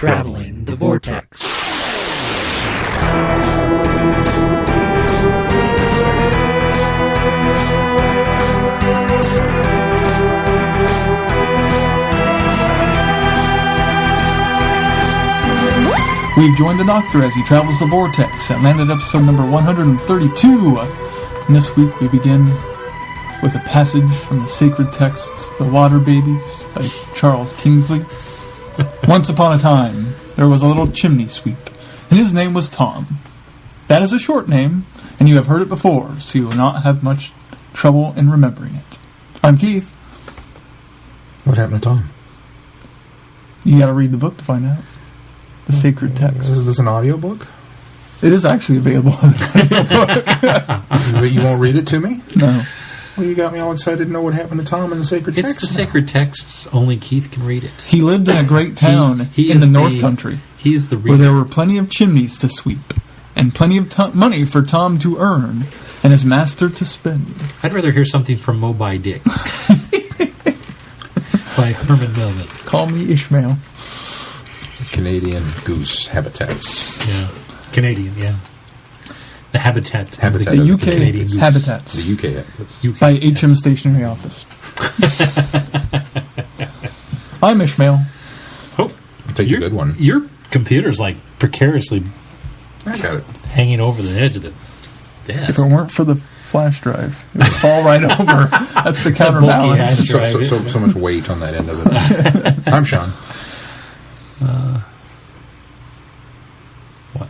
traveling the Vortex. We've joined the Doctor as he travels the Vortex and landed episode number 132. And this week we begin with a passage from the sacred texts, The Water Babies, by Charles Kingsley. Once upon a time, there was a little chimney sweep, and his name was Tom. That is a short name, and you have heard it before, so you will not have much trouble in remembering it. I'm Keith. What happened to Tom? You gotta read the book to find out. The sacred text. Is this an audiobook? It is actually available as an audiobook. But you won't read it to me? No. Well, you got me all excited to know what happened to Tom in the sacred text. It's the sacred texts. Only Keith can read it. He lived in a great town in the North Country. He is the reader. Where there were plenty of chimneys to sweep, and plenty of money for Tom to earn, and his master to spend. I'd rather hear something from Moby Dick. By Herman Melville. Call me Ishmael. Canadian goose habitats. Yeah. Canadian, yeah. The habitat. The UK Canadian goose. habitats. The UK habitats. UK by HM Stationery Office. I'm Ishmael. Oh, I'll take the good one. Your computer's like precariously I got it. hanging over the edge of the desk. If it weren't for the flash drive, it would fall right over. That's the counterbalance. So much weight on that end of it. I'm Sean. What?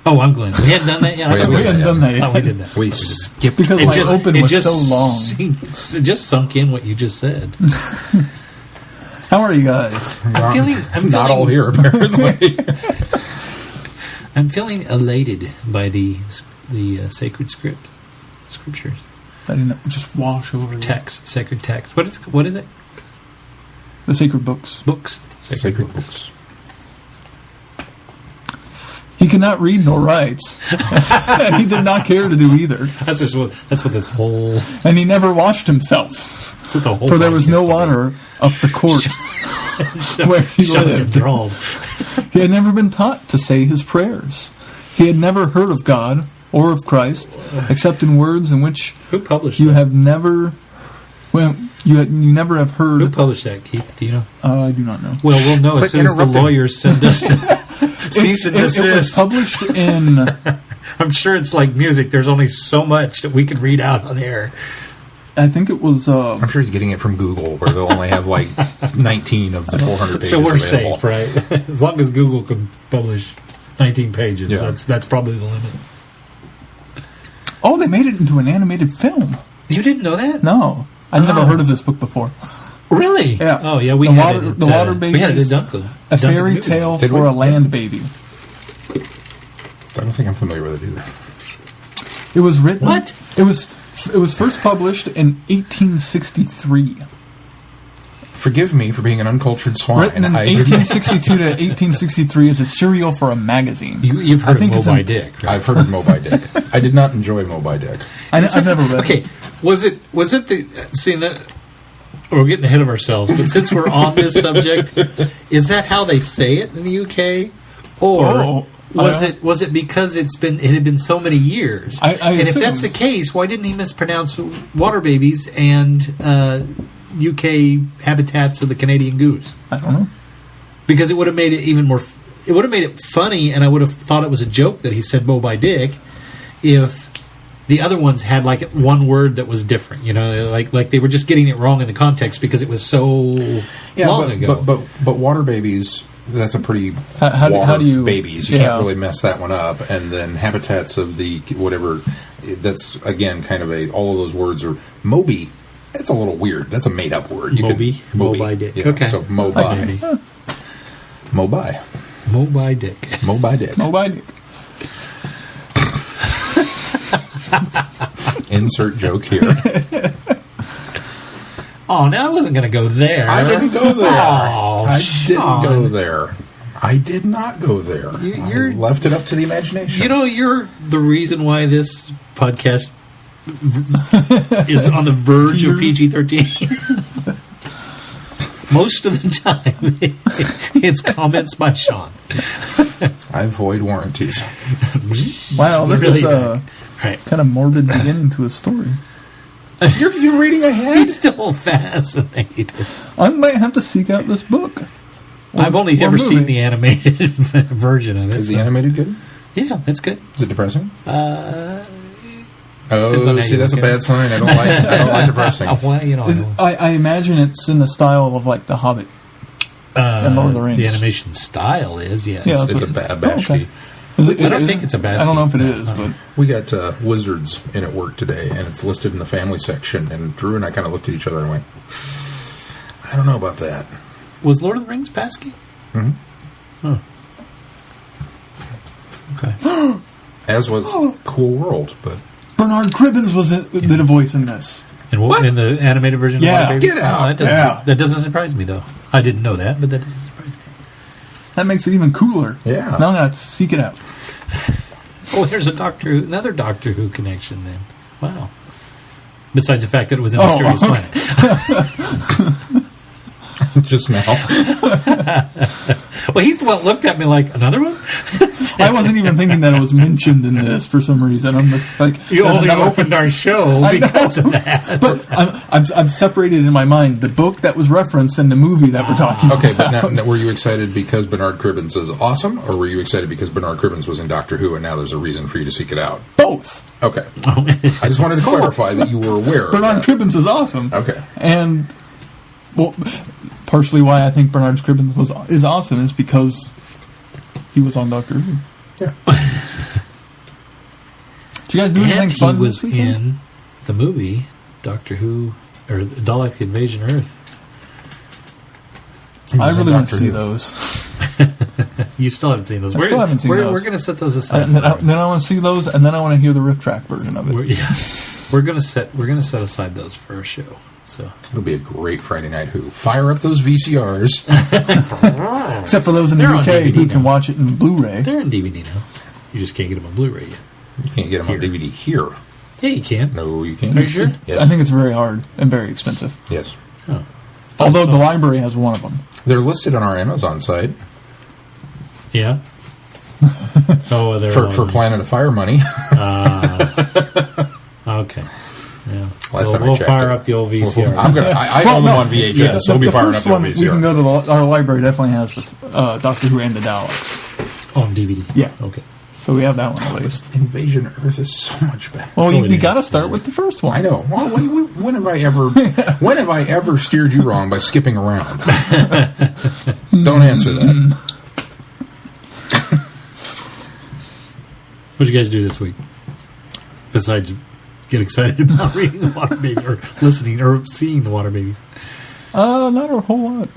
Oh, I'm Glenn. We hadn't done that yet? We hadn't done that yet. Oh, we did that. We It's because my open was so long. It just sunk in what you just said. How are you guys? I'm not all here, apparently. I'm feeling elated by the sacred scriptures. I didn't just wash over Text, sacred text. What is it? the sacred books. Books. Sacred books. He cannot read nor writes, and he did not care to do either. That's what this whole. And he never washed himself, That's what the whole. for there was no podcast water up the court where he Sean's lived. enthralled. He had never been taught to say his prayers. He had never heard of God or of Christ, except in words in which Who published you that? have never. Well, you never have heard. Who published that, Keith? Do you know? I do not know. Well, we'll know as Quit soon as the interrupting. lawyers send us the cease and It was desist. published in. I'm sure it's like music. There's only so much that we can read out on air. I think it was. I'm sure he's getting it from Google, where they'll only have like 19 of the 400 pages So we're available. safe, right? As long as Google can publish 19 pages, Yeah. that's probably the limit. Oh, they made it into an animated film. You didn't know that? No, I'd never heard of this book before. Really? Yeah. Oh, yeah. We The had Water- it. the Water We had it Babies. at Duncan. A fairy tale Did for we? a land baby. I don't think I'm familiar with it either. It was written. What? It was first published in 1863. Forgive me for being an uncultured swine. Written in I didn't- 1862 to 1863 as a serial for a magazine. You've I heard think of it's Moby in- Dick, right? I've heard of Moby Dick. I did not enjoy Moby Dick. I've never read Okay, it. was it the... See, we're getting ahead of ourselves, but since we're on this subject, is that how they say it in the UK? Or was it because it had been so many years? I and if assumed. that's the case, why didn't he mispronounce Water Babies and UK habitats of the Canadian goose? I don't know. Because it would have made it even more... It would have made it funny, and I would have thought it was a joke that he said Moby Dick if the other ones had like one word that was different, like they were just getting it wrong in the context because it was so long ago. But Water Babies, that's a pretty How do you babies. You yeah. can't really mess that one up. And then habitats of the whatever. That's again kind of all of those words are Moby. That's a little weird. That's a made up word. Moby Dick. Yeah, Okay. So Moby. Moby. Moby Dick. Moby Dick. Moby Dick. Insert joke here. Oh, now I wasn't going to go there. I didn't go there. Oh, I didn't Sean. go there. I did not go there. You're- I left it up to the imagination. You're the reason why this podcast is on the verge of Tears. PG-13. Most of the time, it's comments by Sean. I void warranties. Wow, this Really is right. kind of morbid beginning to a story. You're reading ahead? He's still fascinated. I might have to seek out this book. I've only or ever seen movie. the animated version of it. Is the animated good? Yeah, it's good. Is it depressing? Depends on Oh, how see, you that's a look at bad sign. I don't like depressing. Well, you know, I imagine it's in the style of like The Hobbit and Lord of the Rings. the animation style is, yes. Yeah, It's a bashki. okay. I don't think it's a basket. I don't know if it is, but We got Wizards in at work today, and it's listed in the family section. And Drew and I kind of looked at each other and went, I don't know about that. Was Lord of the Rings Pasky? Mm-hmm. Huh. Okay. As was Cool World, but Bernard Cribbins did a voice in this. And what in the animated version Yeah, of Water Babies? get out. That doesn't surprise me, though. I didn't know that, but that doesn't surprise me. That makes it even cooler. Yeah. Now I'm going to have to seek it out. Oh, there's another Doctor Who connection then. Wow. Besides the fact that it was a mysterious planet. just now. Well, he's looked at me like, another one? I wasn't even thinking that it was mentioned in this for some reason. I'm just like, You there's only another- opened our show I know. because of that. But I've separated in my mind the book that was referenced and the movie that we're talking Okay, but about. now, were you excited because Bernard Cribbins is awesome, or were you excited because Bernard Cribbins was in Doctor Who, and now there's a reason for you to seek it out? Both. Okay. I just wanted to clarify that you were aware of Bernard that. Cribbins is awesome. Okay. And, well, partially why I think Bernard Cribbins is awesome is because he was on Doctor Who. Yeah. Did you guys do anything And fun he was this weekend? in the movie Doctor Who, or Dalek Invasion Earth. I was in really want to Doctor see Who. those. You still haven't seen those. I still haven't seen we're, those. We're going to set those aside. And then I want to see those, and then I want to hear the riff track version of it. We're going to set aside those for a show. So It'll be a great Friday night Who. Fire up those VCRs. Except for those in the They're on UK who DVD can now. watch it in Blu-ray. they're in DVD now. You just can't get them on Blu-ray yet. You can't get them on DVD here. Yeah, you can. No, you can't. Are you sure? Yes. I think it's very hard and very expensive. Yes. Oh. Although the library has one of them. They're listed on our Amazon site Yeah. Oh, they're for Planet of Fire money. Okay. Yeah. Last time I we'll checked fire it. up the old VCR. I own them on VHS. Yeah, so we'll be the firing up first the old one, we can VCR. go to our library, definitely has the Doctor Who and the Daleks. On DVD. Yeah. Okay. So we have that one at least. Invasion Earth is so much better. Well, Oh, we it got to is. start with the first one. I know. Well, when have I ever steered you wrong by skipping around? Don't answer that. What'd you guys do this week? Besides get excited about reading the Water Baby or listening or seeing the Water Babies. Not a whole lot.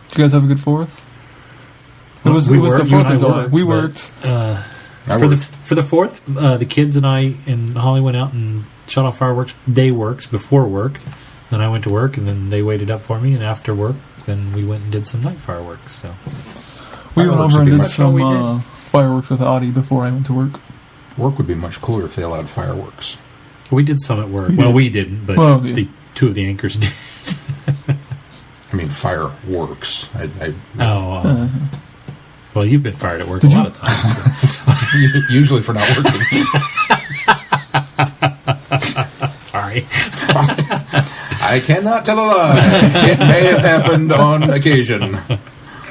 Did you guys have a good 4th? It Well, was we the worked, you 4th and I of July. worked, We but, worked. For the 4th, the kids and I and Holly went out and shot off fireworks, day works, before work. Then I went to work, and then they waited up for me, and after work, then we went and did some night fireworks. So We went Fireworks over would and be did much- some we did. fireworks with Audie before I went to work. Work would be much cooler if they allowed fireworks. we did some at work. We Well, did. we didn't, but Well, yeah. the two of the anchors did. I mean, fireworks. Well, you've been fired at work Did a you? lot of times. Usually for not working. Sorry. I cannot tell a lie. It may have happened on occasion.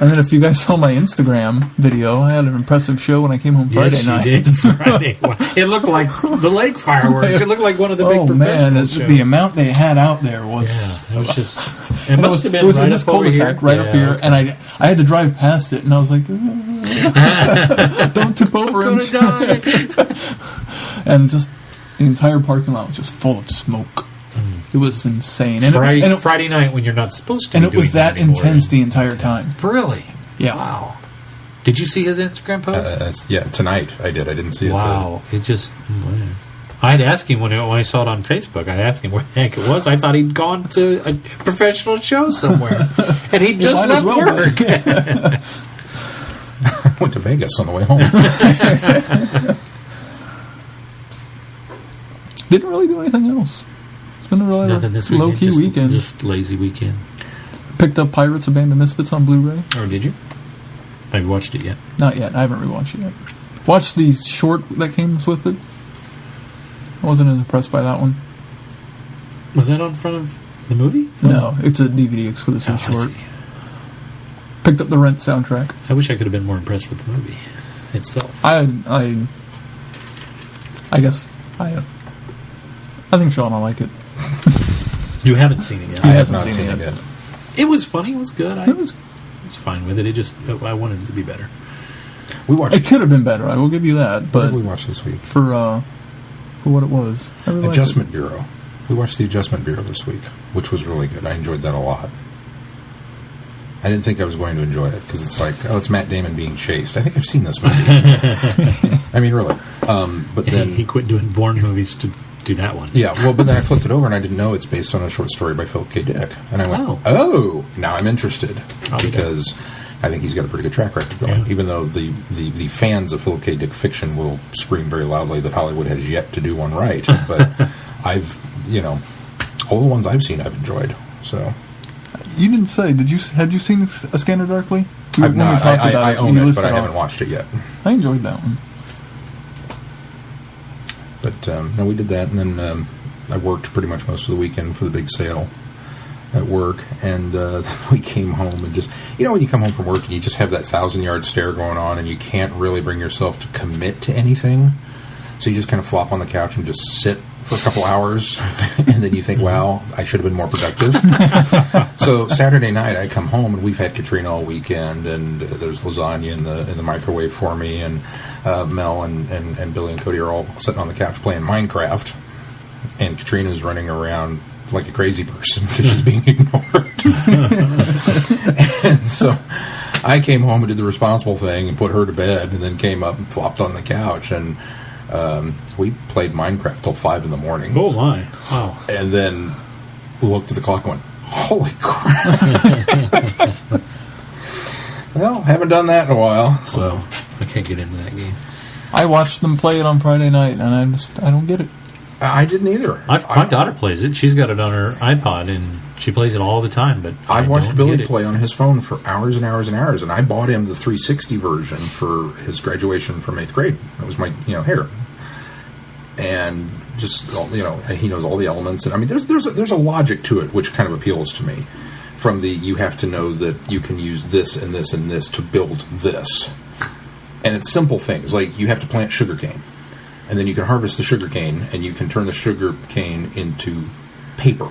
And then if you guys saw my Instagram video, I had an impressive show when I came home Friday Yes, night. you did. Friday. It looked like the lake fireworks. It looked like one of the big Oh man, professional shows. the amount they had out there was... Yeah, it was just. It And must have been it was right in this up over cul-de-sac here. right up Yeah, here, okay. and I had to drive past it, and I was like, don't tip over I'm and gonna die. and just the entire parking lot was just full of smoke. It was insane, and Friday night when you're not supposed to. and be it was doing that anymore. intense the entire time. Really? Yeah. Wow. Did you see his Instagram post? Yeah, tonight I did. I didn't see it. Wow. It just. Man. I'd ask him when I saw it on Facebook. I'd ask him where the heck it was. I thought he'd gone to a professional show somewhere, and he just might as left well work. Went to Vegas on the way home. Didn't really do anything else. It's been a really Nothing this low-key just, weekend. Just lazy weekend. Picked up Pirates of Band of Misfits on Blu-ray. Or did you? Have you watched it yet? Not yet. I haven't rewatched it yet. Watched the short that came with it. I wasn't as impressed by that one. Was that on front of the movie? No, it's a DVD exclusive short. Picked up the Rent soundtrack. I wish I could have been more impressed with the movie itself. I guess I think Sean will like it. You haven't seen it yet. I have not seen it yet. It was funny. It was good. I It was fine with it. I wanted it to be better. We watched. It could have been better. I will give you that. What But did we watch this week? for what it was, I really liked Adjustment Bureau. We watched The Adjustment Bureau this week, which was really good. I enjoyed that a lot. I didn't think I was going to enjoy it because it's like, oh, it's Matt Damon being chased. I think I've seen this movie. I mean, really. But then he quit doing Bourne movies to do that one. Yeah, well, but then I flipped it over and I didn't know it's based on a short story by Philip K. Dick. And I went, oh, now I'm interested. Because I think he's got a pretty good track record going. Yeah. Even though the fans of Philip K. Dick fiction will scream very loudly that Hollywood has yet to do one right. But all the ones I've seen I've enjoyed. So You didn't say. Had you seen A Scanner Darkly? I've not. I own it, but I haven't watched it yet. I enjoyed that one. But no, we did that, and then I worked pretty much most of the weekend for the big sale at work, and we came home and just, when you come home from work and you just have that 1,000-yard stare going on and you can't really bring yourself to commit to anything, so you just kind of flop on the couch and just sit for a couple hours, and then you think, wow, I should have been more productive. So Saturday night I come home, and we've had Katrina all weekend, and there's lasagna in the microwave for me, and Mel and Billy and Cody are all sitting on the couch playing Minecraft, and Katrina's running around like a crazy person because she's being ignored. And so I came home and did the responsible thing and put her to bed, and then came up and flopped on the couch, and we played Minecraft till 5 in the morning. Oh my! Wow! And then looked at the clock and went, "Holy crap!" Well, haven't done that in a while, so I can't get into that game. I watched them play it on Friday night, and I don't get it. I didn't either. My daughter plays it. She's got it on her iPod, and she plays it all the time. But I've watched Billy play on his phone for hours and hours and hours, and I bought him the 360 version for his graduation from 8th grade. That was my hair, and just he knows all the elements. And I mean, there's a logic to it which kind of appeals to me. From you have to know that you can use this and this and this to build this, and it's simple things like you have to plant sugarcane. And then you can harvest the sugarcane, and you can turn the sugarcane into paper.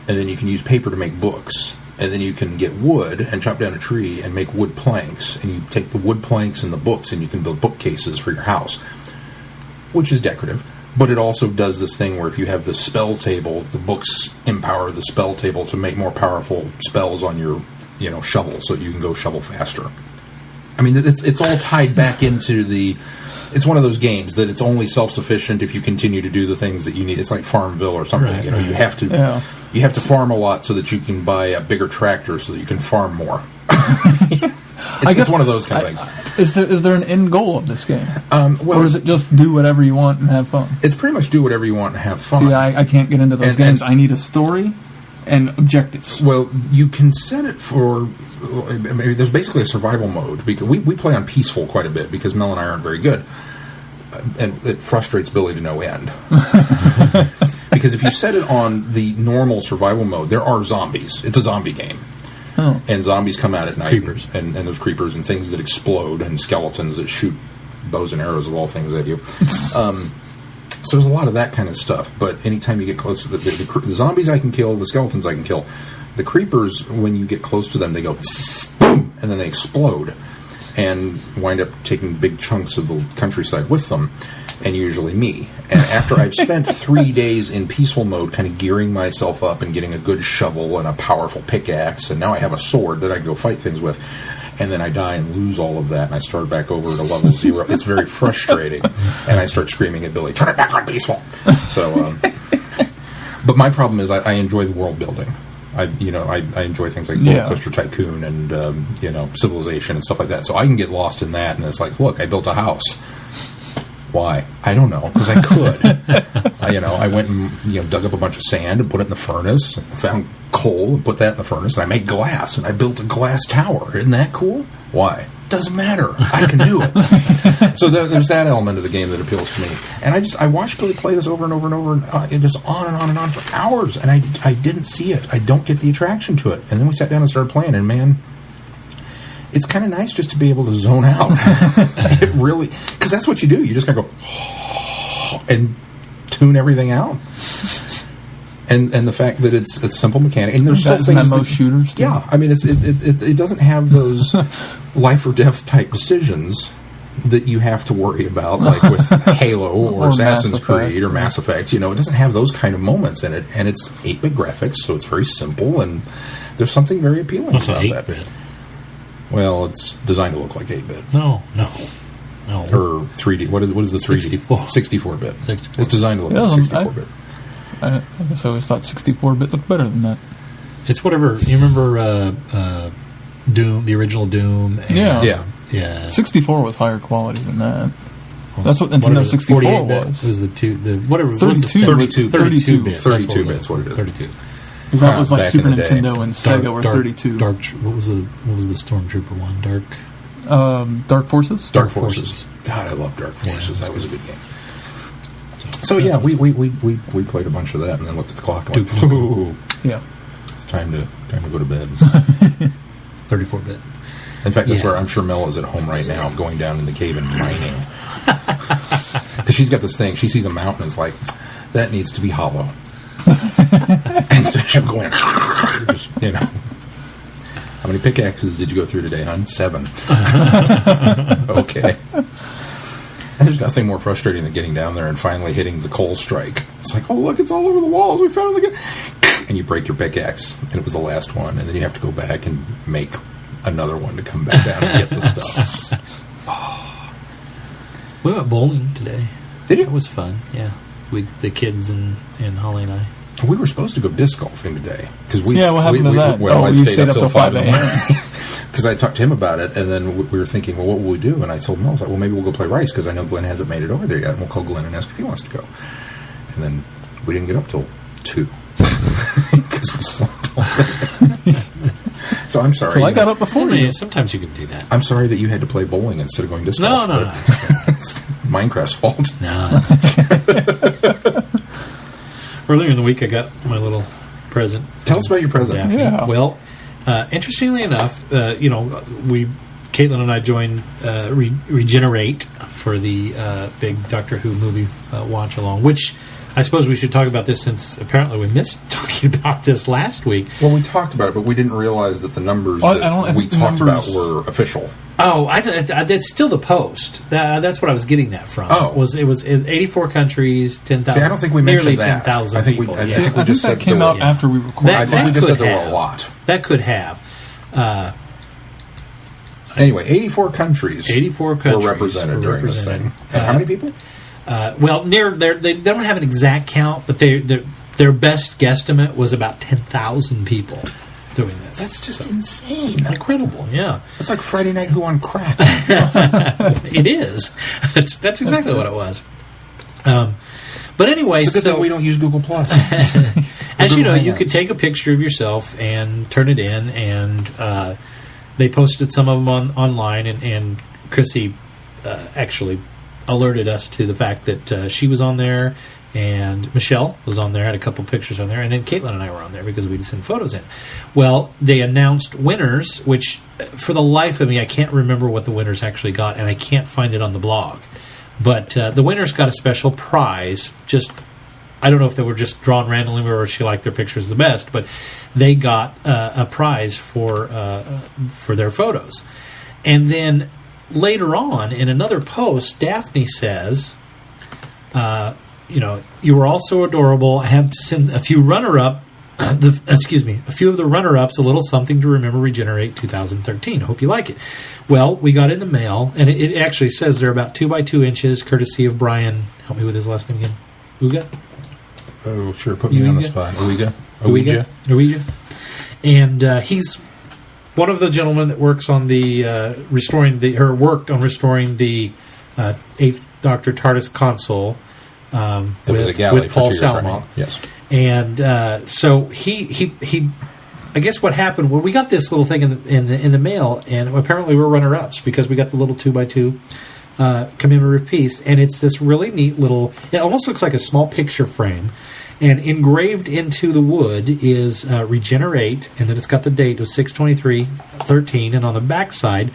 And then you can use paper to make books. And then you can get wood and chop down a tree and make wood planks. And you take the wood planks and the books, and you can build bookcases for your house, which is decorative. But it also does this thing where if you have the spell table, the books empower the spell table to make more powerful spells on your shovel, so you can go shovel faster. I mean, it's all tied back into the... It's one of those games that it's only self-sufficient if you continue to do the things that you need. It's like Farmville or something. Right, you have to farm a lot so that you can buy a bigger tractor so that you can farm more. It's one of those kind of things. Is there an end goal of this game? Or is it just do whatever you want and have fun? It's pretty much do whatever you want and have fun. See, I can't get into those games. I need a story and objectives. Well, you can set it for... Maybe there's basically a survival mode, because we play on peaceful quite a bit because Mel and I aren't very good, and it frustrates Billy to no end. Because if you set it on the normal survival mode, there are zombies. It's a zombie game. Oh. And zombies come out at night. Creepers. And there's creepers and things that explode and skeletons that shoot bows and arrows of all things at you. So there's a lot of that kind of stuff. But anytime you get close to the zombies I can kill, the skeletons I can kill. The creepers, when you get close to them, they go boom, and then they explode and wind up taking big chunks of the countryside with them, and usually me. And after I've spent 3 days in peaceful mode, kind of gearing myself up and getting a good shovel and a powerful pickaxe, and now I have a sword that I can go fight things with, and then I die and lose all of that, and I start back over to level 0. It's very frustrating, and I start screaming at Billy, "Turn it back on peaceful!" So, but my problem is I enjoy the world building. I enjoy things like Roller Coaster Tycoon and Civilization and stuff like that. So I can get lost in that, and it's like, look, I built a house. Why? I don't know, because I could. I went and dug up a bunch of sand and put it in the furnace, and found coal and put that in the furnace, and I made glass, and I built a glass tower. Isn't that cool? Why? Doesn't matter. I can do it. So there's that element of the game that appeals to me. And I watched Billy play this over and over and over, and just on and on and on for hours, and I didn't see it. I don't get the attraction to it. And then we sat down and started playing, and man, it's kind of nice just to be able to zone out. It really, because that's what you do. You just kind of go and tune everything out. And the fact that it's simple mechanic, and there's still Isn't things that most shooters do? Yeah, I mean it doesn't have those life or death type decisions that you have to worry about, like with Halo or Assassin's Creed or Mass Effect. It doesn't have those kind of moments in it, and it's 8-bit graphics, so it's very simple, and there's something very appealing about that. 8-bit. Well, it's designed to look like 8-bit. No. Or 3D. What is the 3D? 64-bit. 64. It's designed to look like 64-bit. I guess I always thought 64-bit looked better than that. It's whatever. You remember Doom, the original Doom? Yeah. 64 was higher quality than that. That's what Nintendo 64 was. It was the 32 bit. 32 bits. What it is. 32. Because that was like Super Nintendo and Sega were 32. What was the Stormtrooper one? Dark Forces? Dark Forces. God, I love Dark Forces. That was a good game. So yeah, we played a bunch of that and then looked at the clock and went, ooh, yeah, it's time to go to bed. 34-bit. In fact, that's where I'm sure Mel is at home right now, going down in the cave and mining. Because she's got this thing. She sees a mountain and is like, that needs to be hollow. And so she'll go in, just, How many pickaxes did you go through today, hon? 7. Okay. And there's nothing more frustrating than getting down there and finally hitting the coal strike. It's like, oh, look, it's all over the walls. We found it again. And you break your pickaxe, and it was the last one. And then you have to go back and make another one to come back down and get the stuff. Oh. We went bowling today. Did you? It was fun, yeah. The kids and Holly and I. We were supposed to go disc golfing today. What happened to that? You stayed up till 5 a.m. Because I talked to him about it, and then we were thinking, well, what will we do? And I told him, I was like, well, maybe we'll go play Rice, because I know Glenn hasn't made it over there yet, and we'll call Glenn and ask if he wants to go. And then we didn't get up till 2. Because we slept all day. So I'm sorry. So I got up before you. Sometimes you can do that. I'm sorry that you had to play bowling instead of going disc golf. No. It's Minecraft's fault. No. Earlier in the week, I got my little present. Tell us about your present. Yeah. Well, interestingly enough, Caitlin and I joined Regenerate for the big Doctor Who movie watch along, which I suppose we should talk about this since apparently we missed talking about this last week. Well, we talked about it, but we didn't realize that the numbers we talked about were official. Oh, that's still the post. That's what I was getting that from. Oh, it was 84 countries, 10,000. I don't think we mentioned nearly that. 10,000 people. I think we just that said came out after we recorded. I think we just said there were a lot. That could have. Anyway, 84 countries. Were represented during this thing. And how many people? Well, they don't have an exact count, but their best guesstimate was about 10,000 people doing this. That's just insane. Incredible, yeah. It's like Friday Night Who on crack. It is. That's exactly what it was. But anyway, it's a good thing we don't use Google Plus. As you know, you could take a picture of yourself and turn it in, and they posted some of them online, and Chrissy actually alerted us to the fact that she was on there, and Michelle was on there, had a couple pictures on there, and then Caitlin and I were on there because we'd send photos in. Well, they announced winners, which for the life of me, I can't remember what the winners actually got, and I can't find it on the blog. But the winners got a special prize. I don't know if they were just drawn randomly or she liked their pictures the best, but they got a prize for their photos. And then later on, in another post, Daphne says, you were all so adorable. I have to send a few runner-up, a few of the runner-ups a little something to remember Regenerate 2013. I hope you like it. Well, we got in the mail, and it actually says they're about 2 by 2 inches, courtesy of Brian. Help me with his last name again. Uga? Oh, sure. Put me on the spot. Uija. And he's one of the gentlemen that works on the restoring the 8th Dr. TARDIS console with Paul Salomon. Yes. And so he I guess what happened, well, we got this little thing in the mail, and apparently we're runner-ups because we got the little 2x2 commemorative piece, and it's this really neat little, it almost looks like a small picture frame, and engraved into the wood is regenerate, and then it's got the date of 6/23/13, and on the back side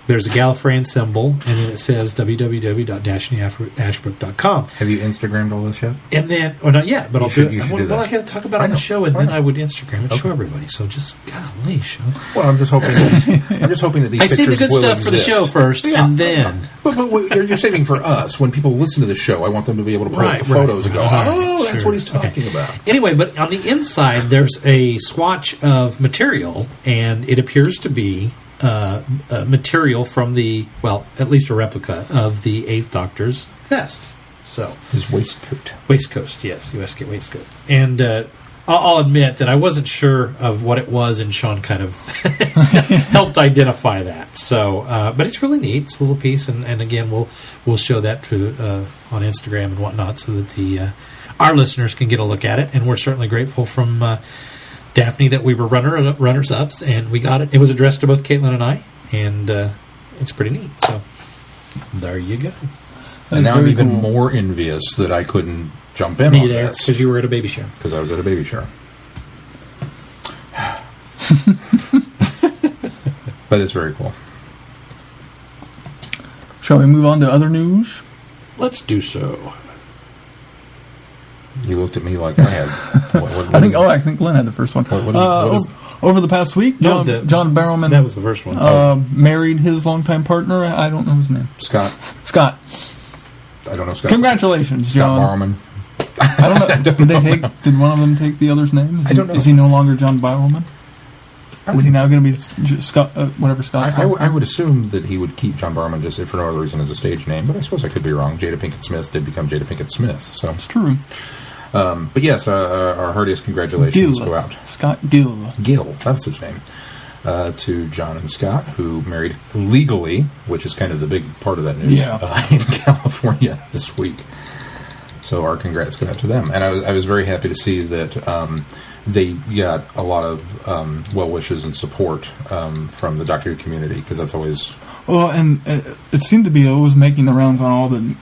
there's a Gallifreyan symbol, and then it says www.dashneyashbrook.com. Have you Instagrammed all this yet? And then, or not yet, but I'll do it. You should do well, that. I got to talk about it on the show, and then I would Instagram it, show everybody. So just, golly, show. Well, I'm just hoping that these I'd pictures save the good will stuff for the exist. show first, and then. But you're saving for us. When people listen to the show, I want them to be able to pull up the Right, photos and go, oh, that's what he's talking about. Anyway, but on the inside, there's a swatch of material, and it appears to be material from at least a replica of the 8th Doctor's vest. So His waistcoat. Waistcoat, yes, USK waistcoat. And I'll admit that I wasn't sure of what it was, and Sean kind of helped identify that. So, but it's really neat. It's a little piece, and again, we'll show that to on Instagram and whatnot, so that our listeners can get a look at it. And we're certainly grateful from Daphne that we were runners-ups, and we got it. It was addressed to both Caitlin and I, and it's pretty neat. So there you go. And now I'm even more envious that I couldn't jump in on this. Because you were at a baby shower. Because I was at a baby shower. But it's very cool. Shall we move on to other news? Let's do so. You looked at me like I had. I think Glenn had the first one. Over the past week, John Barrowman. That was the first one. Married his longtime partner. I don't know his name. Scott. I don't know Scott. Congratulations, John. Scott Barrowman. I don't know. Did one of them take the other's name? I don't know. Is he no longer John Barrowman? Is he now going to be Scott? Whatever Scott says. I would assume that he would keep John Barrowman just for no other reason as a stage name, but I suppose I could be wrong. Jada Pinkett Smith did become Jada Pinkett Smith, so it's true. But yes, our heartiest congratulations go out. Scott Gill. Gill, that's his name. To John and Scott, who married legally, which is kind of the big part of that news in California this week. So our congrats go out to them. And I was very happy to see that they got a lot of well wishes and support from the Doctor Who community, because that's always... Well, and it seemed to be always making the rounds on all the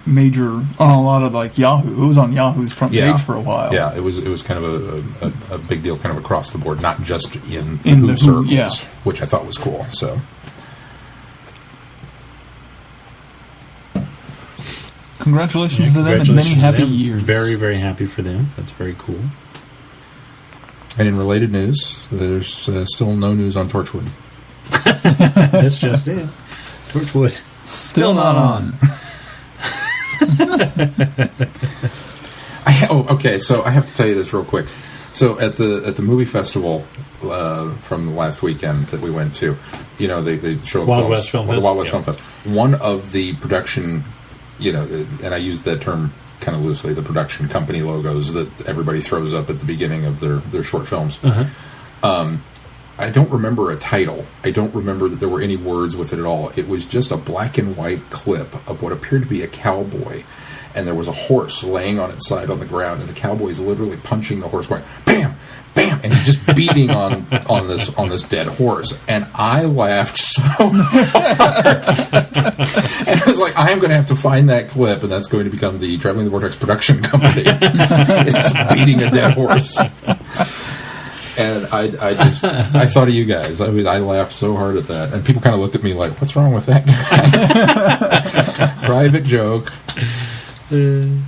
on a lot of like Yahoo. It was on Yahoo's front page for a while. Yeah, it was kind of a big deal, kind of across the board, not just in Who circles, which I thought was cool. So, congratulations to them and many happy years. Very, very happy for them. That's very cool. And in related news, there's still no news on Torchwood. That's just it. Torchwood still not on. Okay. So I have to tell you this real quick. So at the movie festival from the last weekend that we went to, they show Wild West Film Fest. The Wild West Film Fest. One of the production, and I use that term kind of loosely, the production company logos that everybody throws up at the beginning of their short films. Uh-huh. I don't remember a title. I don't remember that there were any words with it at all. It was just a black and white clip of what appeared to be a cowboy, and there was a horse laying on its side on the ground, and the cowboy's literally punching the horse, going bam, bam, and he's just beating on this dead horse. And I laughed so hard. And I was like, I am going to have to find that clip, and that's going to become the Traveling the Vortex production company. It's beating a dead horse. And I thought of you guys. I laughed so hard at that, and people kind of looked at me like, "What's wrong with that guy?" Private joke. Glenn,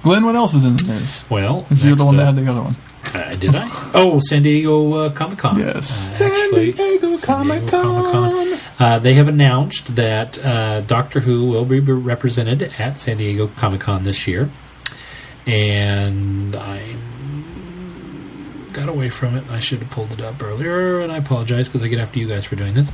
what else is in the news? Well, you're the one that had the other one. Did I? Oh, San Diego Comic Con. Yes, San Diego Comic Con. They have announced that Doctor Who will be represented at San Diego Comic Con this year. And I got away from it. I should have pulled it up earlier, and I apologize because I get after you guys for doing this.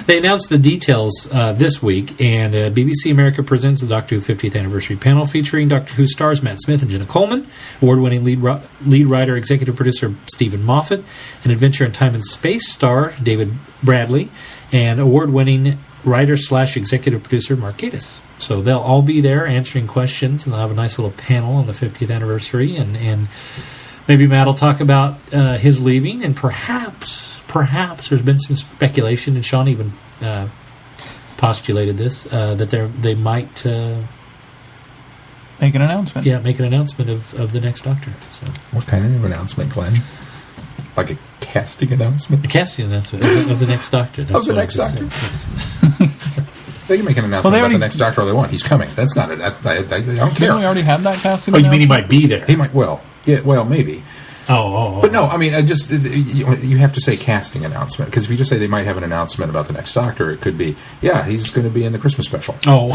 They announced the details this week, and BBC America presents the Doctor Who 50th Anniversary panel featuring Doctor Who stars Matt Smith and Jenna Coleman, award-winning lead writer, executive producer Stephen Moffat, an Adventure in Time and Space star David Bradley, and award-winning writer/executive producer Mark Gatiss. So they'll all be there answering questions, and they'll have a nice little panel on the 50th anniversary, and maybe Matt will talk about his leaving, and perhaps there's been some speculation, and Sean even postulated this, that they might make an announcement. Yeah, make an announcement of the next Doctor. So, what kind of announcement, Glenn? Like a casting announcement? A casting announcement of the next Doctor. That's of the next Doctor. They can make an announcement about the next Doctor all they want. He's coming. That's not it. I don't care. Didn't we already have that casting announcement? Oh, you mean he might be there? He might, maybe. Oh. But no, I mean, you have to say casting announcement, because if you just say they might have an announcement about the next Doctor, it could be, he's going to be in the Christmas special. Oh.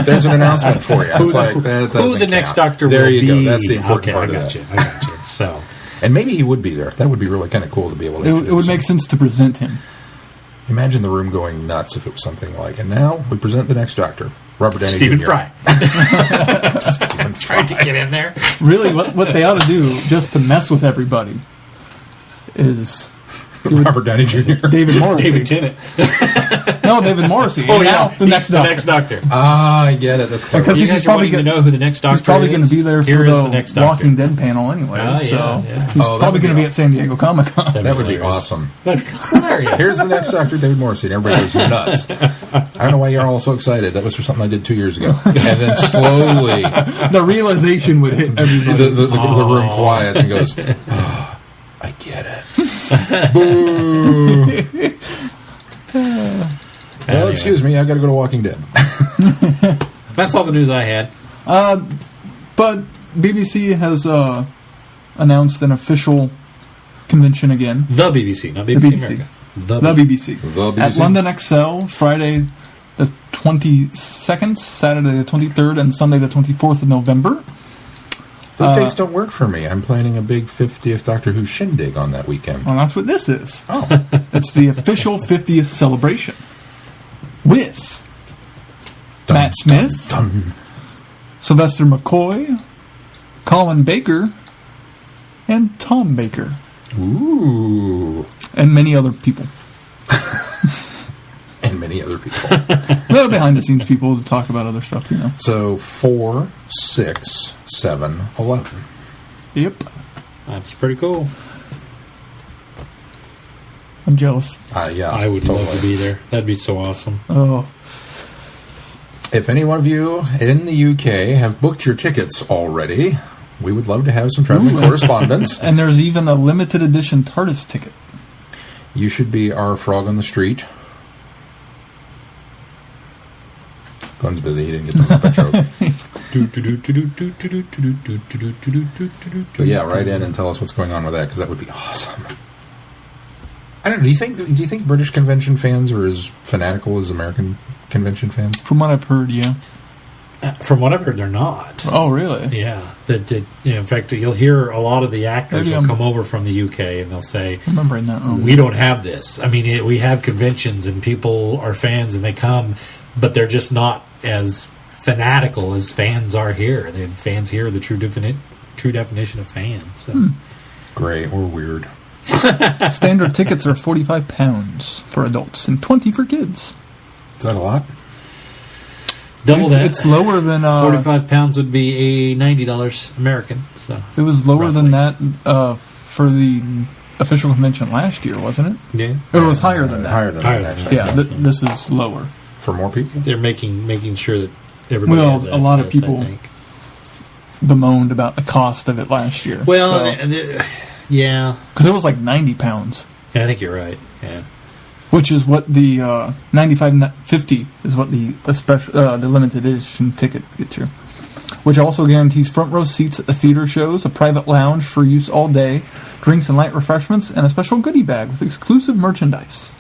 There's an announcement for you. It's like, that doesn't who the next count. Doctor there will you be. Go. That's the important part I got of that. I got you. So. And maybe he would be there. That would be really kind of cool to be able to. It would make sense to present him. Imagine the room going nuts if it was something like, and now we present the next Doctor, Robert Downey Stephen Jr. Fry. Stephen Fry. Trying to get in there. Really, what they ought to do, just to mess with everybody, is Robert Downey Jr. David Morrissey. David Tennant. No, David Morrissey. Oh, now the next Doctor. The next Doctor. Ah, I get it. That's clever. Because he's probably going to know who the next Doctor is. He's probably going to be there for the Walking Dead panel anyway. He's probably going to be at San Diego Comic-Con. That would be awesome. That'd be hilarious. Here's the next Doctor, David Morrissey. And everybody goes nuts. I don't know why you're all so excited. That was for something I did 2 years ago. And then slowly... the realization would hit everybody. The room quiets and goes, oh, I get it. Boo! Well, excuse me, I got to go to Walking Dead. That's all the news I had. But BBC has announced an official convention again. The BBC, not BBC America. The BBC. At London XL, Friday the 22nd, Saturday the 23rd, and Sunday the 24th of November. Those dates don't work for me. I'm planning a big 50th Doctor Who shindig on that weekend. Well, that's what this is. Oh. It's the official 50th celebration. With Matt Smith, Sylvester McCoy, Colin Baker, and Tom Baker. Ooh. And many other people. And many other people. Well, behind-the-scenes people to talk about other stuff, you know. So, 4, 6, 7, 11. Yep. That's pretty cool. I'm jealous. Yeah. I would love to be there. That'd be so awesome. Oh. If any one of you in the UK have booked your tickets already, we would love to have some traveling correspondence. And there's even a limited edition TARDIS ticket. You should be our frog on the street. Glenn's busy. He didn't get the joke. But yeah, write in and tell us what's going on with that, because that would be awesome. I don't know. Do you think British convention fans are as fanatical as American convention fans? From what I've heard, yeah. From what I've heard, they're not. Oh, really? Yeah. In fact, you'll hear a lot of the actors will come over from the UK and they'll say, remembering that wrong. We don't have this. I mean, we have conventions and people are fans and they come, but they're just not as fanatical as fans are here. The fans here are the true definition of fans. So. Great or weird. Standard tickets are £45 for adults and $20 for kids. Is that a lot? Double that. It's lower than £45 would be $90 American. So it was lower than that for the official convention last year, wasn't it? Yeah, or it was higher than that. Higher than that. Actually. Yeah, this is lower for more people. They're making sure that everybody. Has access, a lot of people bemoaned about the cost of it last year. Well, yeah, because it was like £90. Yeah, I think you're right. Yeah. Which is what the $95.50 is what the limited edition ticket gets you. Which also guarantees front row seats at the theater shows, a private lounge for use all day, drinks and light refreshments, and a special goodie bag with exclusive merchandise,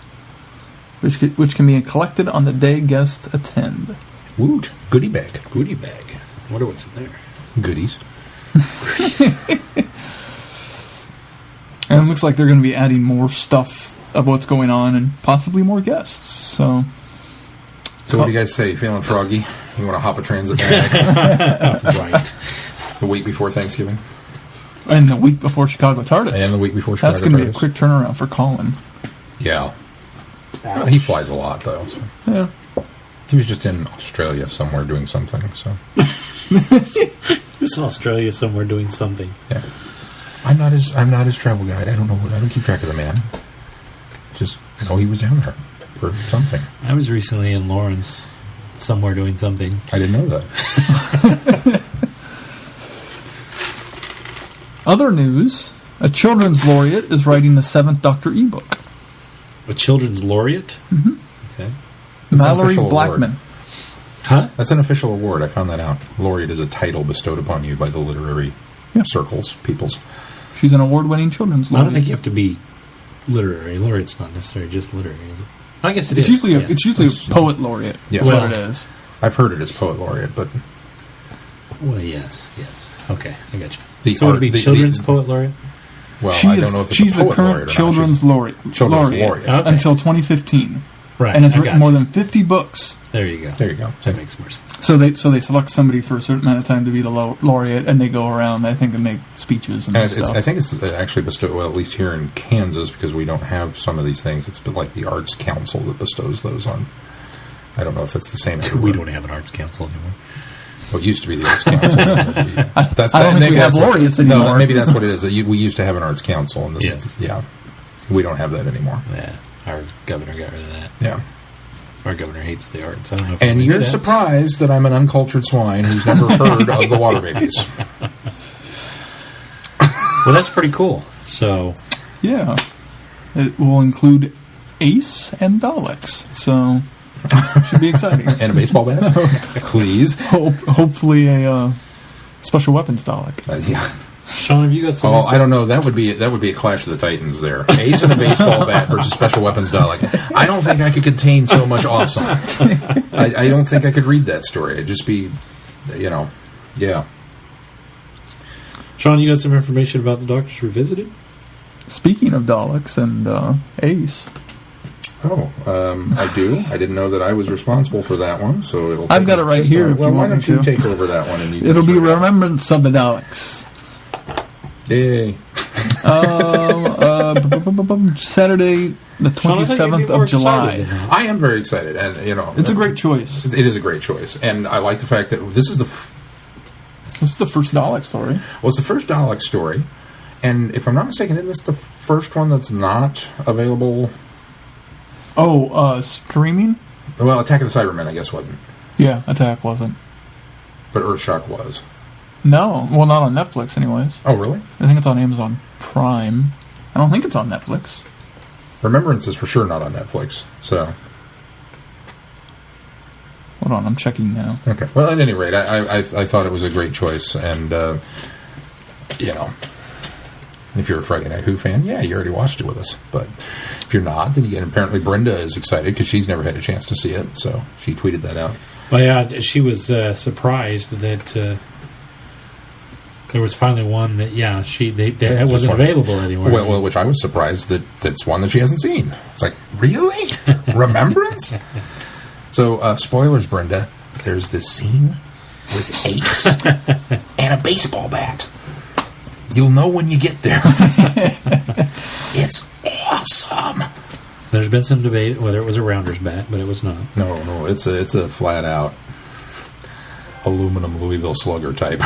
which can be collected on the day guests attend. Woot! Goodie bag. Goodie bag. I wonder what's in there. Goodies. And it looks like they're going to be adding more stuff of what's going on and possibly more guests. So what do you guys say? Feeling froggy? You want to hop a transatlantic? Right. The week before Thanksgiving? And the week before Chicago TARDIS. And the week before Chicago That's going to be a TARDIS. quick turnaround for Colin. Yeah. Well, he flies a lot, though. So. Yeah. He was just in Australia somewhere doing something, so... Just in Australia somewhere doing something. Yeah. I'm not his travel guide. I don't keep track of the man. Just know he was down there for something. I was recently in Lawrence somewhere doing something. I didn't know that. Other news, a children's laureate is writing the 7th Doctor ebook. A children's laureate? Mm-hmm. Okay. It's an Mallory official Blackman. award. Huh? That's an official award. I found that out. Laureate is a title bestowed upon you by the literary circles, peoples. She's an award-winning children's I laureate. don't think you have to be literary. Laureate's not necessarily just literary, is it? I guess It's usually a poet laureate. Yeah. Is Well, what it is. I've heard it as poet laureate, but... Well, yes. Okay, I got you. The So would art- it be the- children's the- poet laureate? Well, She I is- don't know if it's she's a the poet current laureate or not. children's laureate Laureate. Okay. until 2015, Right. and has I written got more you. than 50 books. There you go. There you go. That makes more sense. So they select somebody for a certain amount of time to be the laureate, and they go around, I think, and make speeches and stuff. I think it's actually bestowed, well, at least here in Kansas, because we don't have some of these things. It's like the Arts Council that bestows those on. I don't know if that's the same everywhere. We don't have an arts council anymore. Well, it used to be the Arts Council. I don't think we have laureates anymore. No, maybe that's what it is. We used to have an Arts Council, and this Yes. is, we don't have that anymore. Yeah, our governor got rid of that. Yeah. Our governor hates the arts. I don't know if And you you're knew that. surprised that I'm an uncultured swine who's never heard of the Water Babies. Well, that's pretty cool. So, Yeah. It will include Ace and Daleks, so should be exciting. And a baseball bat? Please. Hopefully a special weapons Dalek. Yeah. Sean, have you got some? Oh, I don't know. That would be a clash of the Titans there. Ace and a baseball bat versus special weapons Dalek. I don't think I could contain so much awesome. I don't think I could read that story. It'd just be, yeah. Sean, you got some information about the Doctors Revisited? Speaking of Daleks and Ace, Oh, I do. I didn't know that I was responsible for that one, so it'll. I've got it right here if Well, you why want me don't you to. take over that one? And you it'll just be read it. Remembrance of the Daleks. Yay! Saturday, the Sean, I thought you'd be 27th more of July. excited than that. I am very excited, and It's a great choice. It is a great choice, and I like the fact that this is This is the first Dalek story. it's the first Dalek story, and if I'm not mistaken, isn't this the first one that's not available? Oh, streaming? Well, Attack of the Cybermen, I guess, wasn't, Yeah, Attack wasn't. but Earthshock was. No, well, not on Netflix, anyways. Oh, really? I think it's on Amazon Prime. I don't think it's on Netflix. Remembrance is for sure not on Netflix. So, Hold on, I'm checking now. okay. Well, at any rate, I thought it was a great choice, and if you're a Friday Night Who fan, yeah, you already watched it with us. But if you're not, then again, apparently Brenda is excited because she's never had a chance to see it, so she tweeted that out. Well, yeah, she was surprised that there was finally one that, that wasn't one. available anywhere. Well, which I was surprised that it's one that she hasn't seen. It's like, really? Remembrance? So, spoilers, Brenda. There's this scene with Ace and a baseball bat. You'll know when you get there. It's awesome. There's been some debate whether it was a rounder's bat, but it was not. No, it's a flat out aluminum Louisville Slugger type.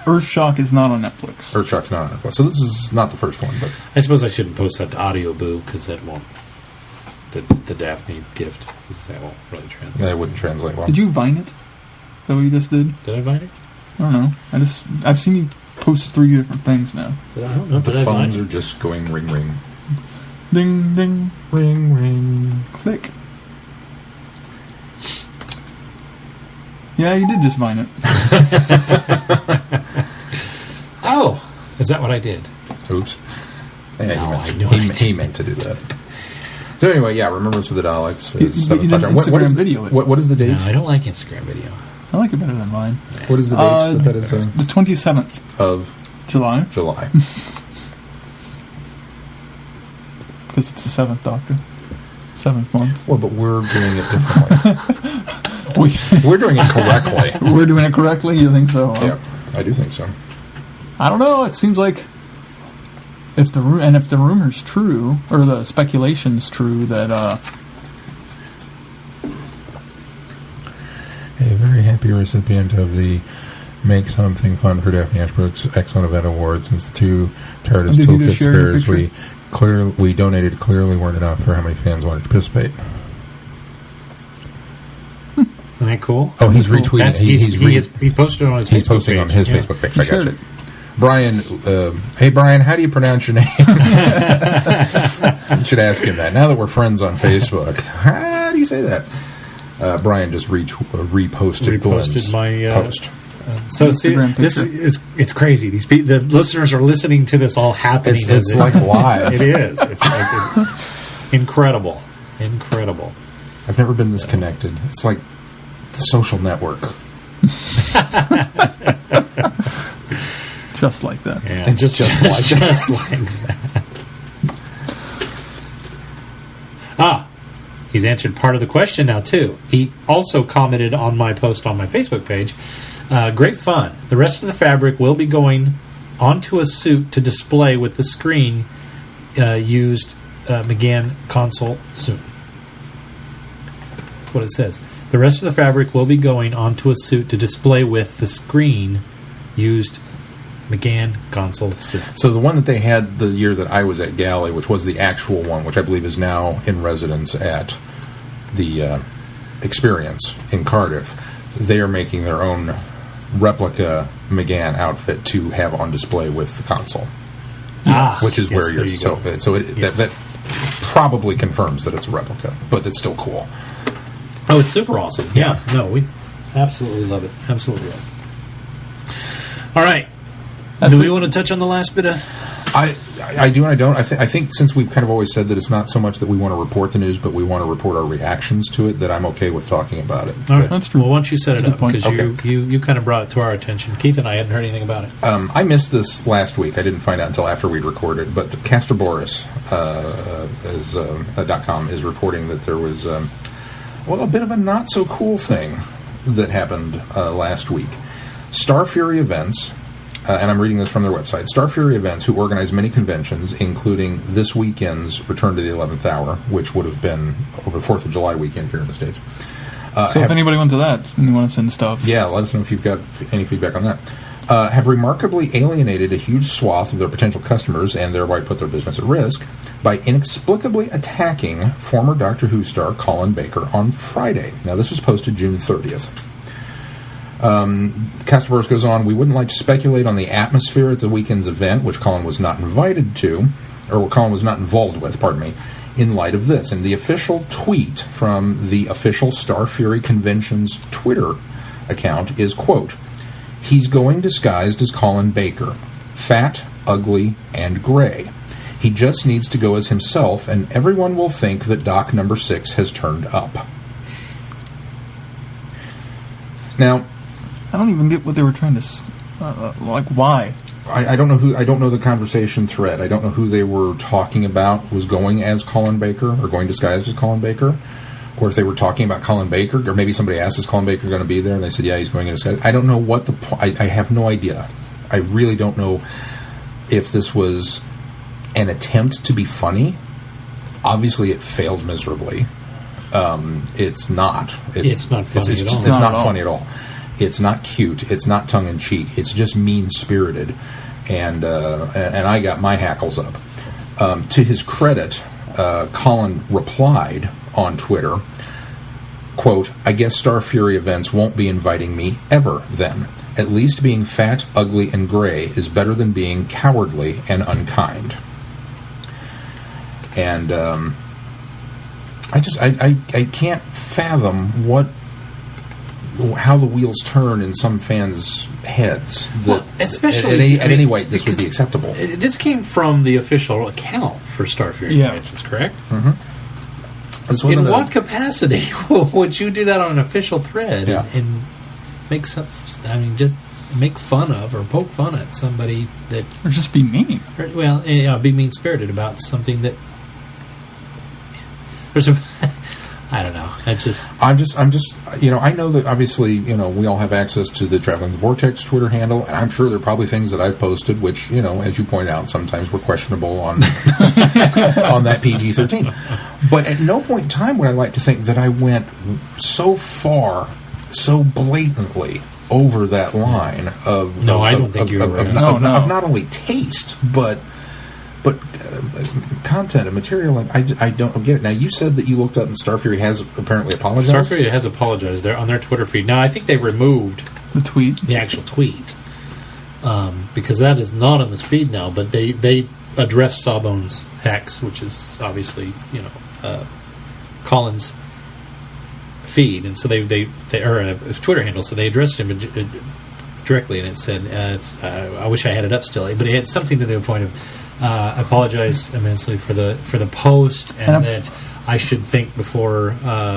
Earthshock is not on Netflix. Earthshock's not on it. So this is not the first one, but I suppose I shouldn't post that to Audio Boo because that won't. The Daphne gift, 'cause that won't really translate. that wouldn't translate well. Did you Vine it? Is that what you just did? Did I find it? I don't know. I've seen you post 3 different things now. I don't know. The Did I find phones it? are just going ring ring. Ding, ding, Ring ring. click. Yeah, you did just Vine it. Oh, is that what I did? Oops. Yeah, No, I he, knew meant, it. he meant to do that. So anyway, yeah, Remembrance of the Daleks. Is But you didn't Instagram video it. What is the date? No, I don't like Instagram video. I like it better than mine. What is the date that is saying? The 27th Of July. July. because it's the 7th Doctor. 7th month. Well, but we're doing it differently. We're doing it correctly. We're doing it correctly? You think so? Yeah, I do think so. I don't know. It seems like if the rumor's true, or the speculation's true, that a very happy recipient of the Make Something Fun for Daphne Ashbrook's Excellent Event Award, since the 2 TARDIS Toolkit spares we donated clearly weren't enough for how many fans wanted to participate. Isn't that cool? Oh, he's retweeting. He's posted on his Facebook page. He's posting on his Facebook page. I got it. you. Brian, hey Brian, how do you pronounce your name? You should ask him that. Now that we're friends on Facebook, how do you say that? Brian just reposted my post. So see, it's crazy. The listeners are listening to this all happening. It's like live. It is. It's incredible. Incredible. I've never been this connected. It's like the Social Network. Just like that. Yeah, it's just like that. He's answered part of the question now, too. He also commented on my post on my Facebook page. Great fun. The rest of the fabric will be going onto a suit to display with the screen used McGann console soon. That's what it says. The rest of the fabric will be going onto a suit to display with the screen used McGann console suit. So the one that they had the year that I was at Galley, which was the actual one, which I believe is now in residence at the Experience in Cardiff, they are making their own replica McGann outfit to have on display with the console. Which is where you're... That probably confirms that it's a replica, but it's still cool. Oh, it's super awesome. Yeah. No, we absolutely love it. Absolutely love it. All right. Do we want to touch on the last bit of... I do and I don't. I think since we've kind of always said that it's not so much that we want to report the news, but we want to report our reactions to it, that I'm okay with talking about it. All right. That's true. Well, why don't you set it up? Because you kind of brought it to our attention. Keith and I hadn't heard anything about it. I missed this last week. I didn't find out until after we'd recorded. But Castorboris .com is reporting that there was a bit of a not-so-cool thing that happened last week. Star Fury Events... and I'm reading this from their website. Star Fury Events, who organize many conventions, including this weekend's Return to the 11th Hour, which would have been over the 4th of July weekend here in the States. So if anybody went to that and you want to send stuff... Yeah, let us know if you've got any feedback on that. Have remarkably alienated a huge swath of their potential customers and thereby put their business at risk by inexplicably attacking former Doctor Who star Colin Baker on Friday. Now, this was posted June 30th. Castorboris goes on, we wouldn't like to speculate on the atmosphere at the weekend's event, which Colin was not invited to, or Colin was not involved with, in light of this. And the official tweet from the official Star Fury Convention's Twitter account is, quote, he's going disguised as Colin Baker, fat, ugly, and gray. He just needs to go as himself, and everyone will think that Doc number 6 has turned up. Now, I don't even get what they were trying to... why? I don't know who... I don't know the conversation thread. I don't know who they were talking about was going as Colin Baker, or going disguised as Colin Baker, or if they were talking about Colin Baker, or maybe somebody asked, is Colin Baker going to be there? And they said, yeah, he's going in disguise. I don't know what the... I have no idea. I really don't know if this was an attempt to be funny. Obviously, it failed miserably. It's not. It's not funny at all. It's not funny at all. It's not cute. It's not tongue-in-cheek. It's just mean-spirited. And I got my hackles up. To his credit, Colin replied on Twitter, quote, I guess Star Fury Events won't be inviting me ever then. At least being fat, ugly, and gray is better than being cowardly and unkind. And I can't fathom how the wheels turn in some fans' heads. That especially at any rate, this would be acceptable. This came from the official account for Star Fury Conventions, correct? Mm-hmm. In what capacity would you do that on an official thread and make some? I mean, just make fun of or poke fun at somebody that, or just be mean. Well, be mean-spirited about something that There's a... I don't know. I'm just. I know that obviously, we all have access to the Traveling the Vortex Twitter handle, and I'm sure there are probably things that I've posted, which, as you point out, sometimes were questionable on on that PG-13. But at no point in time would I like to think that I went so far, so blatantly over that line of. No, I don't think you were. Of not only taste, but content and material, and I don't get it. Now, you said that you looked up and Star Fury has apparently apologized? Star Fury has apologized on their Twitter feed. Now, I think they've removed the actual tweet, because that is not on this feed now, but they addressed Sawbones Hex, which is obviously, Colin's feed, and so they are a Twitter handle, so they addressed him directly, and it said, I wish I had it up still, but it had something to the point of, apologize immensely for the post, and that I should think before.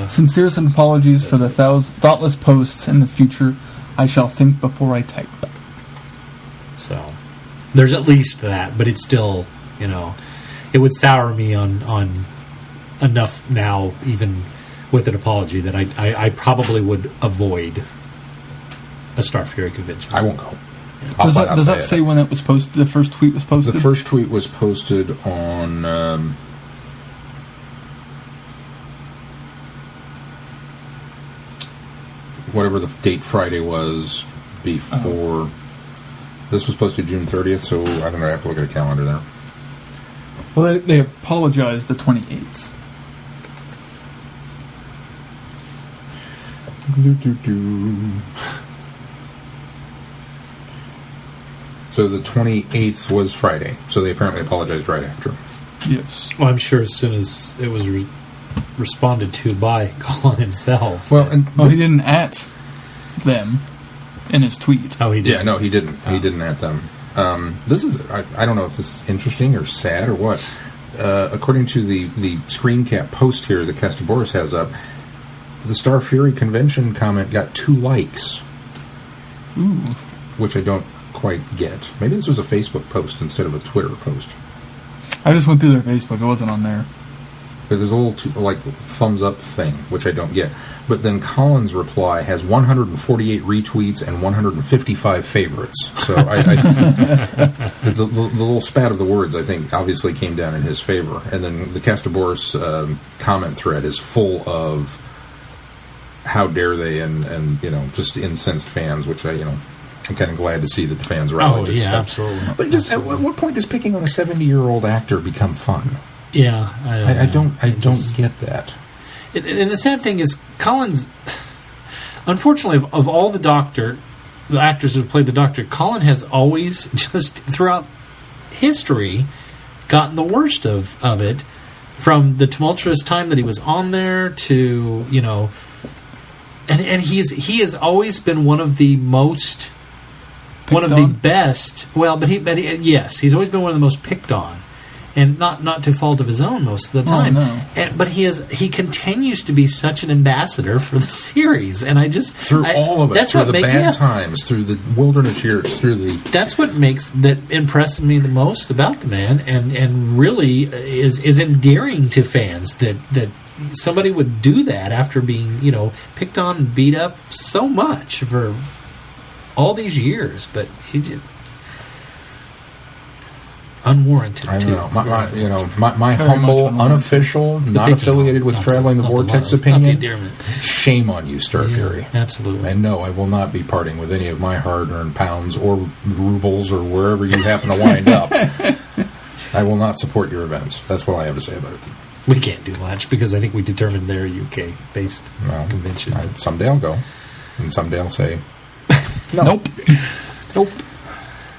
Sincerest apologies for the thoughtless posts in the future. I shall think before I type. So there's at least that, but it's still, it would sour me on enough now, even with an apology, that I probably would avoid a Star Fury convention. I won't go. Does that say when it was posted? The first tweet was posted? The first tweet was posted on... whatever the date Friday was before... This was posted June 30th, so I don't know, I have to look at a calendar there. Well, they apologized the 28th. So the 28th was Friday. So they apparently apologized right after. Yes. Well, I'm sure as soon as it was responded to by Colin himself. Well, he didn't at them in his tweet. Oh, he did? Yeah, no, he didn't. Oh. He didn't at them. This is... I don't know if this is interesting or sad or what. According to the screen cap post here that Castaboris has up, the Star Fury convention comment got 2 likes. Ooh. Which I don't quite get. Maybe this was a Facebook post instead of a Twitter post. I just went through their Facebook. It wasn't on there. But there's a little thumbs up thing, which I don't get. But then Colin's reply has 148 retweets and 155 favorites. So the little spat of the words, I think, obviously came down in his favor. And then the Castaboris comment thread is full of how dare they and just incensed fans, which I'm kind of glad to see that the fans are out. Oh, yeah, absolutely. But just at what point does picking on a 70-year-old actor become fun? Yeah, I don't get that. And the sad thing is, Colin's, unfortunately, of all the actors who have played the Doctor, Colin has always, just throughout history, gotten the worst of it, from the tumultuous time that he was on there to, and he has always been one of the most... One of the best. Well, but yes, he's always been one of the most picked on, and not to fault of his own most of the time. Oh, no. But he continues to be such an ambassador for the series, and I just all of it, that's through the bad times, through the wilderness years, through the. That's what impresses me the most about the man, and really is endearing to fans that somebody would do that after being picked on and beat up so much for all these years, but he just unwarranted. I don't know. My humble, unofficial, not affiliated with Traveling the Vortex opinion. Shame on you, Star Fury. Absolutely. And no, I will not be parting with any of my hard-earned pounds or rubles or wherever you happen to wind up. I will not support your events. That's what I have to say about it. We can't do much because I think we determined they're a UK-based convention. Someday I'll go, and someday I'll say. No. Nope.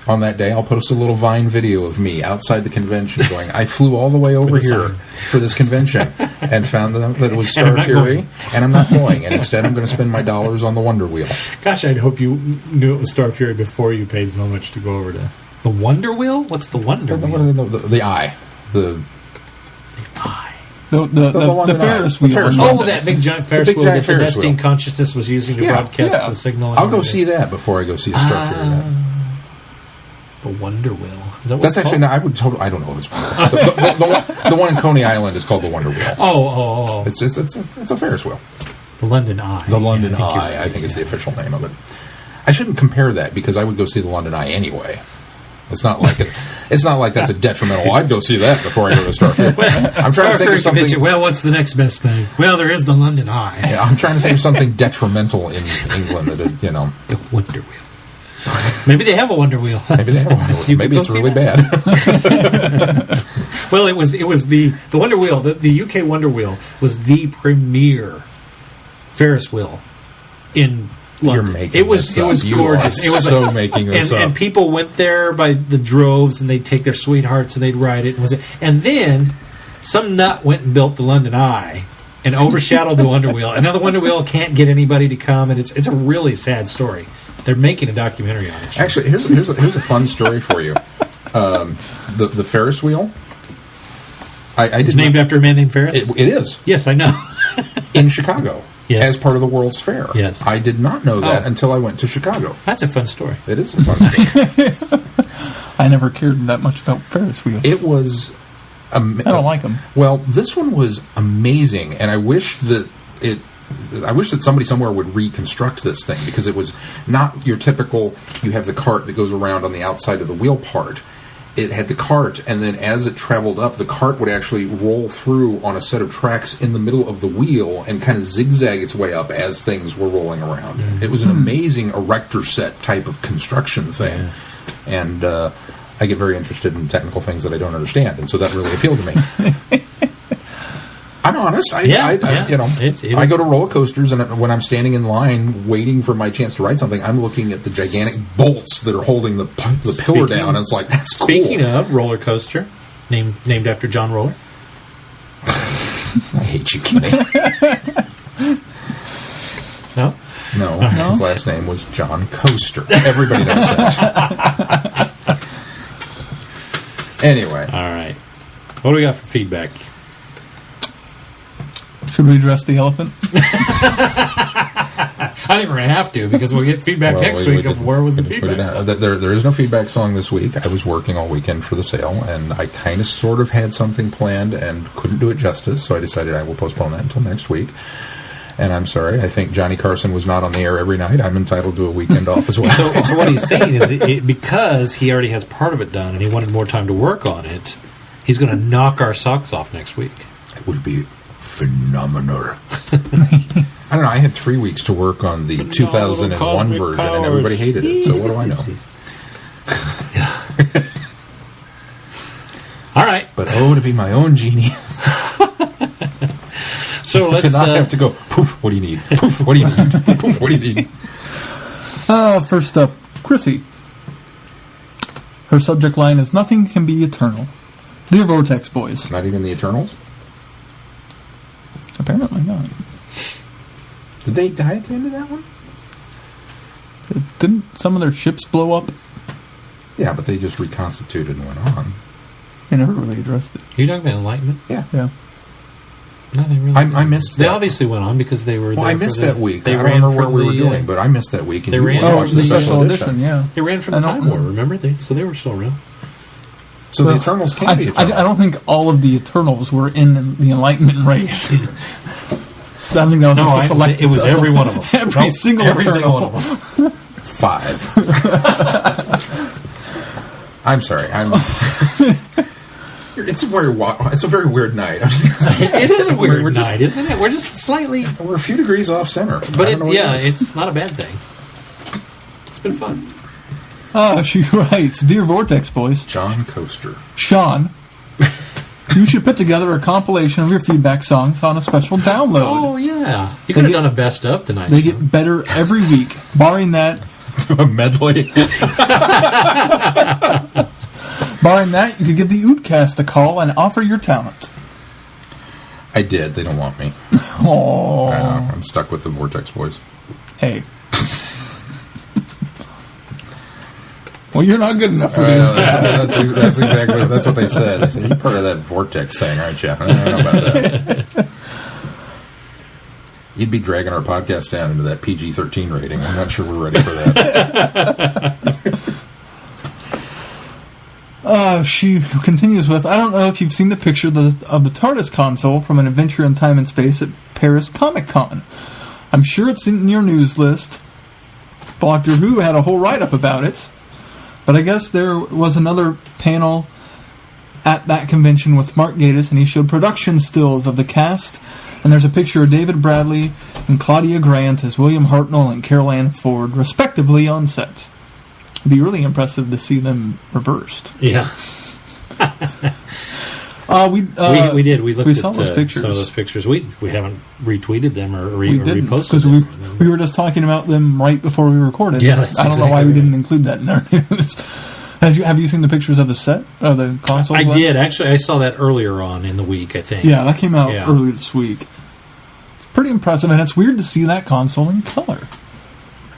On that day, I'll post a little Vine video of me outside the convention going, I flew all the way over here for this convention and found that it was Star Fury, and I'm not going. And instead, I'm going to spend my dollars on the Wonder Wheel. Gosh, I'd hope you knew it was Star Fury before you paid so much to go over to... The Wonder Wheel? What's the Wonder Wheel? The eye. The eye. The Ferris wheel. Oh, that big giant Ferris wheel that the nesting consciousness was using to broadcast the signal. I'll go see that before I go see Star Fury. The Wonder Wheel. Is that what That's it's actually called? not. I would totally. I don't know what it's called. The one in Coney Island is called the Wonder Wheel. Oh. It's a Ferris wheel. The London Eye. The London Yeah, Eye, I think is the official name of it. I shouldn't compare that because I would go see the London Eye anyway. It's not like it's not like that's a detrimental. I'd go see that before I go to Star Fair. I'm trying to think of something. Well, what's the next best thing? Well, there is the London Eye. Yeah, I'm trying to think of something detrimental in England that The Wonder Wheel. Maybe they have a Wonder Wheel. Maybe they have a Wonder Wheel. Maybe it's really bad. Well, it was the Wonder Wheel. The UK Wonder Wheel was the premier Ferris wheel in London. You're making it was gorgeous. It was so making this up. And people went there by the droves, and they'd take their sweethearts and they'd ride it. And then some nut went and built the London Eye and overshadowed the Wonder Wheel. And now the Wonder Wheel can't get anybody to come, and it's a really sad story. They're making a documentary on it. Actually, here's a fun story for you. The Ferris wheel. It's named after a man named Ferris? It is. Yes, I know. In Chicago. Yes. As part of the World's Fair. Yes. I did not know that until I went to Chicago. That's a fun story. It is a fun story. I never cared that much about Ferris wheels. It was... I don't like them. Well, this one was amazing, and I wish that somebody somewhere would reconstruct this thing, because it was not your typical, you have the cart that goes around on the outside of the wheel part. It had the cart, and then as it traveled up, the cart would actually roll through on a set of tracks in the middle of the wheel and kind of zigzag its way up as things were rolling around. Mm-hmm. It was an amazing erector set type of construction thing. Yeah. And I get very interested in technical things that I don't understand, and so that really appealed to me. I'm honest. I go to roller coasters, and when I'm standing in line waiting for my chance to ride something, I'm looking at the gigantic bolts that are holding the pillar down, and it's like, that's Speaking cool. of roller coaster, named after John Roller. I hate you, Kenny. No? No, his last name was John Coaster. Everybody knows that. Anyway. All right. What do we got for feedback? Should we address the elephant? I think we're going to have to, because we'll get feedback next week of where was the feedback. There is no feedback song this week. I was working all weekend for the sale, and I kind of sort of had something planned and couldn't do it justice, so I decided I will postpone that until next week. And I'm sorry, I think Johnny Carson was not on the air every night. I'm entitled to a weekend off as well. So what he's saying is because he already has part of it done and he wanted more time to work on it, he's going to knock our socks off next week. It would be phenomenal. I don't know, I had 3 weeks to work on the 2001 version, and everybody hated it, so what do I know? All right. But to be my own genie. So let's to not have to go, poof, what do you need? Poof, what do you need? Poof, what do you need? First up, Chrissy. Her subject line is, "Nothing can be eternal." Dear Vortex boys. Not even the Eternals? Apparently not. Did they die at the end of that one? Didn't some of their ships blow up? Yeah, but they just reconstituted and went on. They never really addressed it. You're talking about Enlightenment? Yeah. No, they really. I missed that. They obviously went on because they were. Well, I missed that week. They I don't remember where we were doing, but I missed that week. And they ran watched the special edition. Yeah, they ran from the Time War. Remember? So they were still around. So the Eternals can't be eternal. I don't think all of the Eternals were in the Enlightenment race. So I think that was just a select. It was every one of them. Every single single one of them. 5. I'm sorry. It's a very weird night. It is a weird night, isn't it? We're just slightly. We're a few degrees off center. But it's not a bad thing. It's been fun. She writes, "Dear Vortex boys, John Coaster, Sean, you should put together a compilation of your feedback songs on a special download." Oh yeah, you could have done a best of tonight. They get better every week, barring that. A medley. Barring that, you could give the Ootcast a call and offer your talent. I did. They don't want me. Oh, I'm stuck with the Vortex boys. Hey. Well, you're not good enough for the Ootcast. That's exactly what they said. They said, "You're part of that Vortex thing, aren't you?" I don't know about that. You'd be dragging our podcast down into that PG-13 rating. I'm not sure we're ready for that. She continues with, I don't know if you've seen the picture of the TARDIS console from an adventure in time and space at Paris Comic-Con. I'm sure it's in your news list. Doctor Who had a whole write-up about it. But I guess there was another panel at that convention with Mark Gatiss, and he showed production stills of the cast. And there's a picture of David Bradley and Claudia Grant as William Hartnell and Carol Ann Ford, respectively, on set. It'd be really impressive to see them reversed. Yeah. We did. We looked saw at those pictures. some of those pictures. We haven't retweeted them or we didn't, reposted because them. we were just talking about them right before we recorded. Yeah, that's I don't know exactly why we right. didn't include that in our news. Have you seen the pictures of the set, of the console? I did. Actually, I saw that earlier on in the week, I think. Yeah, that came out early this week. It's pretty impressive, and it's weird to see that console in color.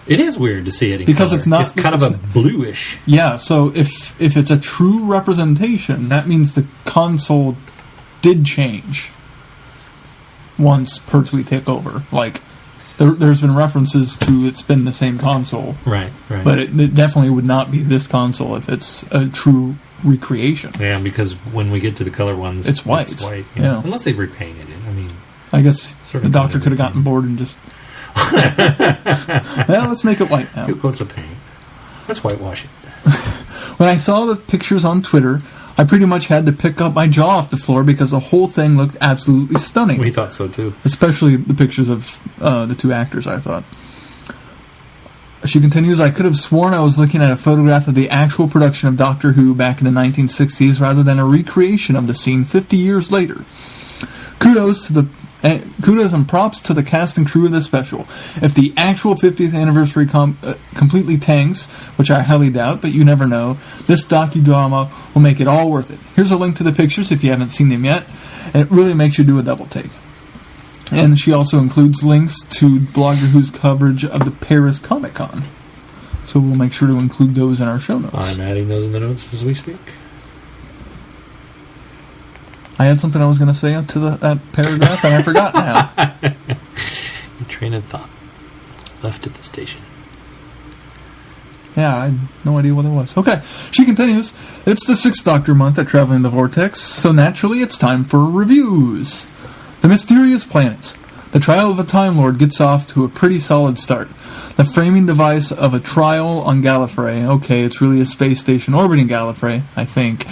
It is weird to see it in because color. It's not. It's kind of a bluish. Yeah, so if it's a true representation, that means the console did change once Pertwee took over. Like, there's been references to it's been the same console. Right. But it definitely would not be this console if it's a true recreation. Yeah, because when we get to the color ones, it's white. Yeah. Unless they've repainted it. I mean, I guess the doctor could have gotten bored and just... well, let's make it white now. 2 coats of paint. Let's whitewash it. When I saw the pictures on Twitter, I pretty much had to pick up my jaw off the floor because the whole thing looked absolutely stunning. We thought so too. Especially the pictures of the 2 actors, I thought. She continues, I could have sworn I was looking at a photograph of the actual production of Doctor Who back in the 1960s rather than a recreation of the scene 50 years later. Kudos and props to the cast and crew of this special. If the actual 50th anniversary completely tanks, which I highly doubt, but you never know, this docudrama will make it all worth it. Here's a link to the pictures if you haven't seen them yet, and it really makes you do a double take. And she also includes links to Blogger Who's coverage of the Paris Comic-Con. So we'll make sure to include those in our show notes. I'm adding those in the notes as we speak. I had something I was going to say to that paragraph, and I forgot now. Your train of thought left at the station. Yeah, I had no idea what it was. Okay, she continues. It's the 6th Doctor month at Traveling the Vortex, so naturally it's time for reviews. The Mysterious Planet. The Trial of a Time Lord gets off to a pretty solid start. The framing device of a trial on Gallifrey, okay, it's really a space station orbiting Gallifrey, I think,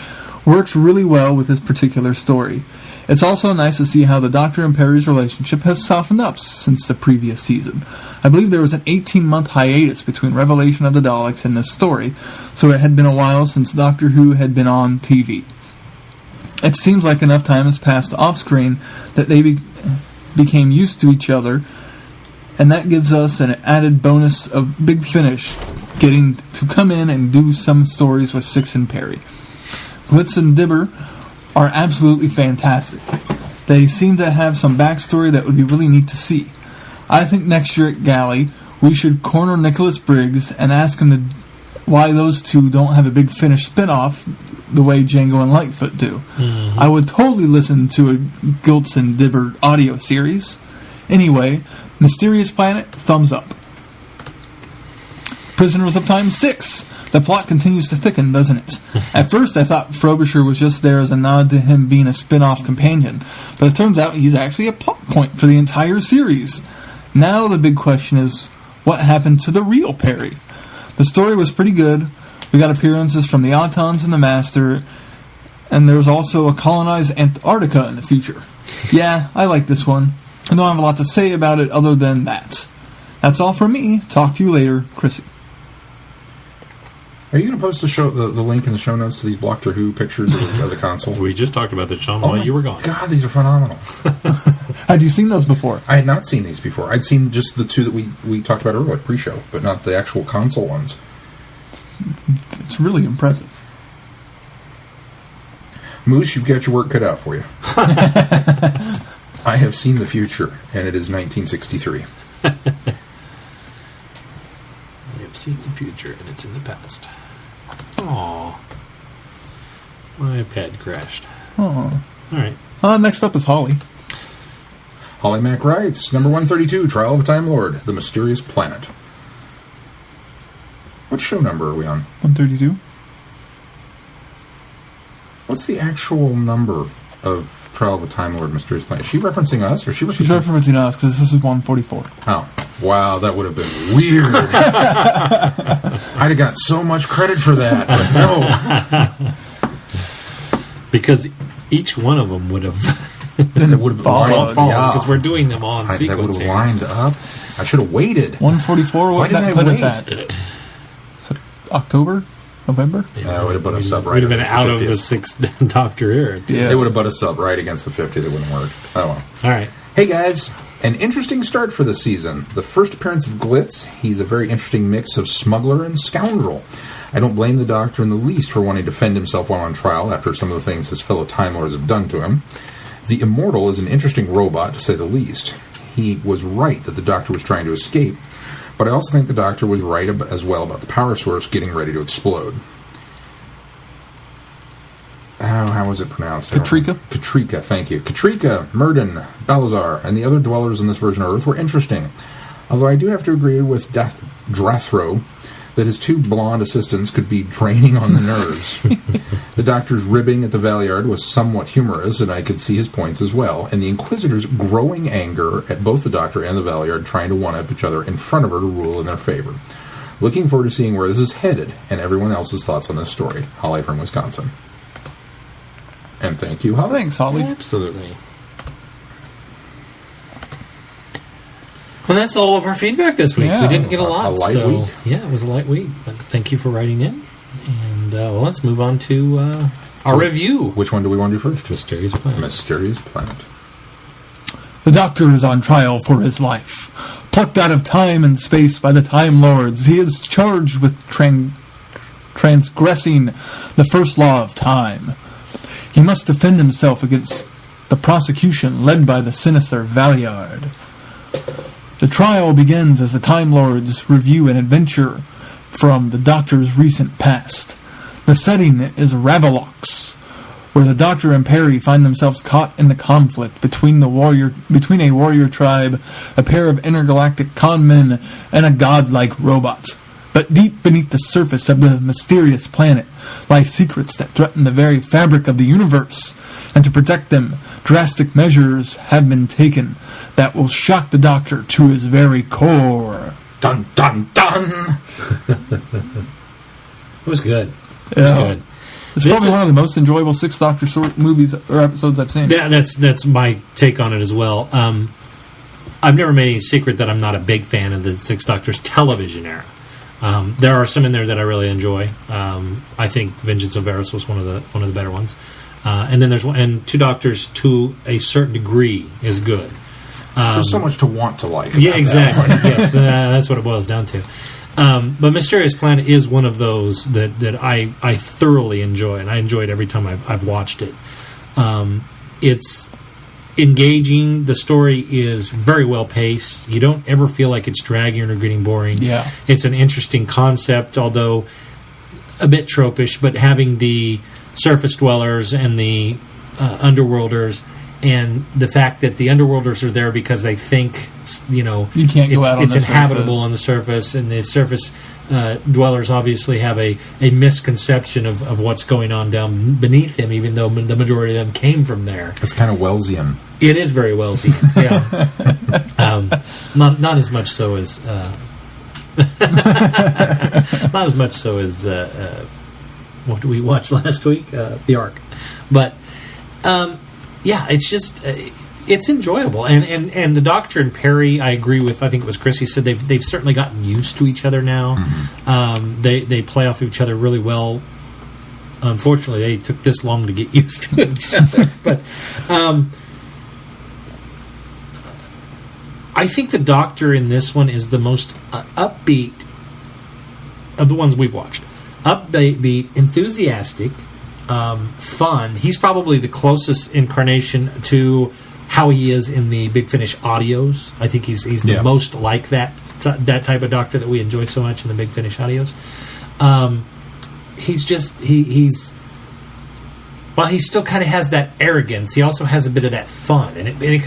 works really well with this particular story. It's also nice to see how the Doctor and Perry's relationship has softened up since the previous season. I believe there was an 18-month hiatus between Revelation of the Daleks and this story, so it had been a while since Doctor Who had been on TV. It seems like enough time has passed off-screen that they became used to each other, and that gives us an added bonus of Big Finish getting to come in and do some stories with Six and Perry. Glitz and Dibber are absolutely fantastic. They seem to have some backstory that would be really neat to see. I think next year at Galley, we should corner Nicholas Briggs and ask him why those two don't have a Big Finish spin-off the way Django and Lightfoot do. Mm-hmm. I would totally listen to a Glitz and Dibber audio series. Anyway, Mysterious Planet, thumbs up. Prisoners of Time 6. The plot continues to thicken, doesn't it? At first, I thought Frobisher was just there as a nod to him being a spin-off companion, but it turns out he's actually a plot point for the entire series. Now the big question is, what happened to the real Perry? The story was pretty good. We got appearances from the Autons and the Master, and there's also a colonized Antarctica in the future. Yeah, I like this one. I don't have a lot to say about it other than that. That's all from me. Talk to you later, Chrissy. Are you going to post the link in the show notes to these Doctor Who pictures of the console? We just talked about this, Sean, while you were gone. God, these are phenomenal. Had you seen those before? I had not seen these before. I'd seen just the 2 that we talked about earlier, pre-show, but not the actual console ones. It's really impressive. Moose, you've got your work cut out for you. I have seen the future, and it is 1963. I have seen the future, and it's in the past. Aww. My iPad crashed. Aww. Alright. Next up is Holly. Holly Mack writes, number 132, Trial of a Time Lord, The Mysterious Planet. What show number are we on? 132. What's the actual number of Trial of the Time Lord Mysterious Planet? Is she referencing us, or She's referencing us, because this is 144. Oh, wow, that would have been weird. I'd have got so much credit for that, but no. Because each one of them would have followed, because we're doing them all in That would sequence. have lined up. I should have waited. 144, Why what didn't that I put us wait? at? October? November? That would have put us up right We'd have been against out of 50th. the sixth Doctor era. Too. Yeah. They would have put us up right against the 50. It wouldn't work. Oh, well. All right. Hey, guys. An interesting start for the season. The first appearance of Glitz. He's a very interesting mix of smuggler and scoundrel. I don't blame the Doctor in the least for wanting to defend himself while on trial after some of the things his fellow Time Lords have done to him. The Immortal is an interesting robot, to say the least. He was right that the Doctor was trying to escape, but I also think the Doctor was right as well about the power source getting ready to explode. How was it pronounced? Katrika? Katrika, thank you. Katrika, Murden, Balazar, and the other dwellers in this version of Earth were interesting. Although I do have to agree with Drathro that his two blonde assistants could be draining on the nerves. The Doctor's ribbing at the Valeyard was somewhat humorous, and I could see his points as well, and the Inquisitor's growing anger at both the Doctor and the Valeyard trying to one-up each other in front of her to rule in their favor. Looking forward to seeing where this is headed, and everyone else's thoughts on this story. Holly from Wisconsin. And thank you, Holly. Thanks, Holly. Absolutely. And that's all of our feedback this week. Yeah. We didn't get a lot. A light so, week. Yeah, it was a light week. But thank you for writing in. And well, let's move on to our review. Which one do we want to do first? Mysterious Planet. Mysterious Planet. The Doctor is on trial for his life. Plucked out of time and space by the Time Lords, he is charged with transgressing the first law of time. He must defend himself against the prosecution led by the sinister Valeyard. The trial begins as the Time Lords review an adventure from the Doctor's recent past. The setting is Ravelox, where the Doctor and Perry find themselves caught in the conflict between a warrior tribe, a pair of intergalactic con men, and a godlike robot. But deep beneath the surface of the mysterious planet lie secrets that threaten the very fabric of the universe, and to protect them, drastic measures have been taken that will shock the Doctor to his very core. Dun, dun, dun! It was good. It was Yeah. good. It's This probably is- one of the most enjoyable Sixth Doctor movies or episodes I've seen. Yeah, that's my take on it as well. I've never made any secret that I'm not a big fan of the Sixth Doctor's television era. There are some in there that I really enjoy. I think Vengeance of Varys was one of the better ones. And then there's one, and Two Doctors to a certain degree is good. There's so much to want to like. Yeah, about exactly. that one. Yes, that's what it boils down to. But Mysterious Planet is one of those that I thoroughly enjoy, and I enjoy it every time I've watched it. It's engaging. The story is very well paced. You don't ever feel like it's dragging or getting boring. Yeah. It's an interesting concept, although a bit tropish, but having the surface dwellers and the underworlders, and the fact that the underworlders are there because they think, You can't go out on it's the inhabitable surface. on the surface, and the surface dwellers obviously have a misconception of what's going on down beneath them, even though the majority of them came from there. It's kind of Wellesian. It is very wealthy, yeah. Not as much so as not as much so as what did we watch last week? The Ark, but yeah, it's just it's enjoyable, and the Doctor and Perry, I agree with. I think it was Chris. He said they've certainly gotten used to each other now. Mm-hmm. They play off each other really well. Unfortunately, they took this long to get used to each other, but. I think the Doctor in this one is the most upbeat of the ones we've watched. Upbeat, enthusiastic, fun. He's probably the closest incarnation to how he is in the Big Finish audios. I think he's the most like that type of Doctor that we enjoy so much in the Big Finish audios. He's while he still kind of has that arrogance, he also has a bit of that fun, and it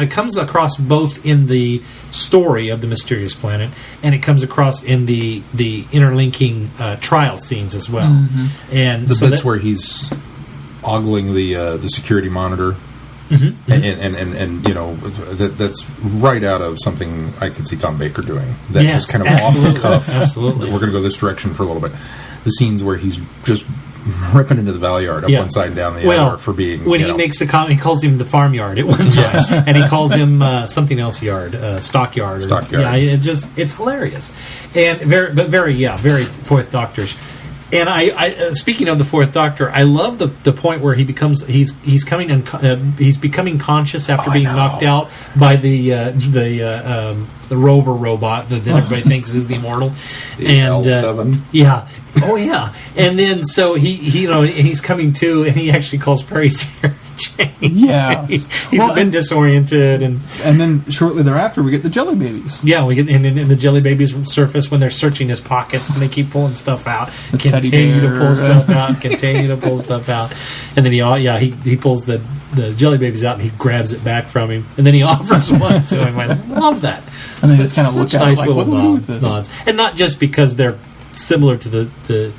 comes across both in the story of the Mysterious Planet, and it comes across in the interlinking trial scenes as well. Mm-hmm. And The so bits where he's ogling the security monitor. Mm-hmm. And you know, that's right out of something I could see Tom Baker doing. That Yes, just kind of absolutely. off the cuff. Absolutely. We're going to go this direction for a little bit. The scenes where he's just ripping into the valley yard up one side and down the other for being. When he makes a comment, he calls him the farmyard at one time, and he calls him something else yard, stockyard. Stockyard. Yeah, it's hilarious, and very Fourth Doctorish. And I speaking of the Fourth Doctor, I love the point where he's becoming conscious after being knocked out by the rover robot that everybody thinks is the Immortal. The and L7. Yeah. Oh yeah. And then so he's coming to, and he actually calls Perry Sarah Jane. Yeah. He's been disoriented, and then shortly thereafter we get the jelly babies. yeah, we get and the jelly babies surface when they're searching his pockets, and they keep pulling stuff out. The teddy Continue to bear. pull stuff out. Continue to pull stuff out, and then he pulls the jelly babies out, and he grabs it back from him, and then he offers one to him. I love that. And they just kind of look at it nice like, little what do we do with this? nods, and not just because they're similar to the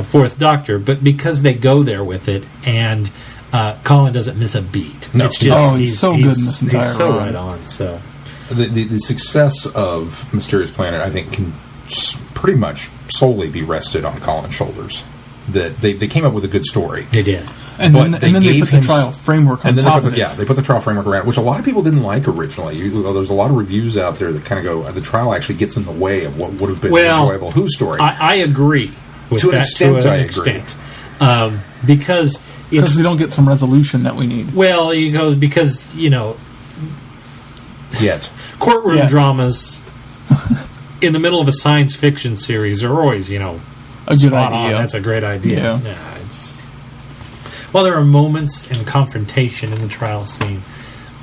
Fourth Doctor, but because they go there with it, and Colin doesn't miss a beat. No. It's just he's so good in this entire he's so run. right on. So The success of Mysterious Planet, I think, can pretty much solely be rested on Colin's shoulders. That they came up with a good story. they did. And But then they put the trial framework on and then top of it. they put the trial framework around, which a lot of people didn't like originally. There's a lot of reviews out there that kind of go, the trial actually gets in the way of what would have been an enjoyable Who story. I agree with To an that extent, to I an agree. extent. Because Because we don't get some resolution that we need. well, because Yet. courtroom Yes. dramas in the middle of a science fiction series are always A good spot idea. on. That's a great idea. Yeah. Well, there are moments in confrontation in the trial scene.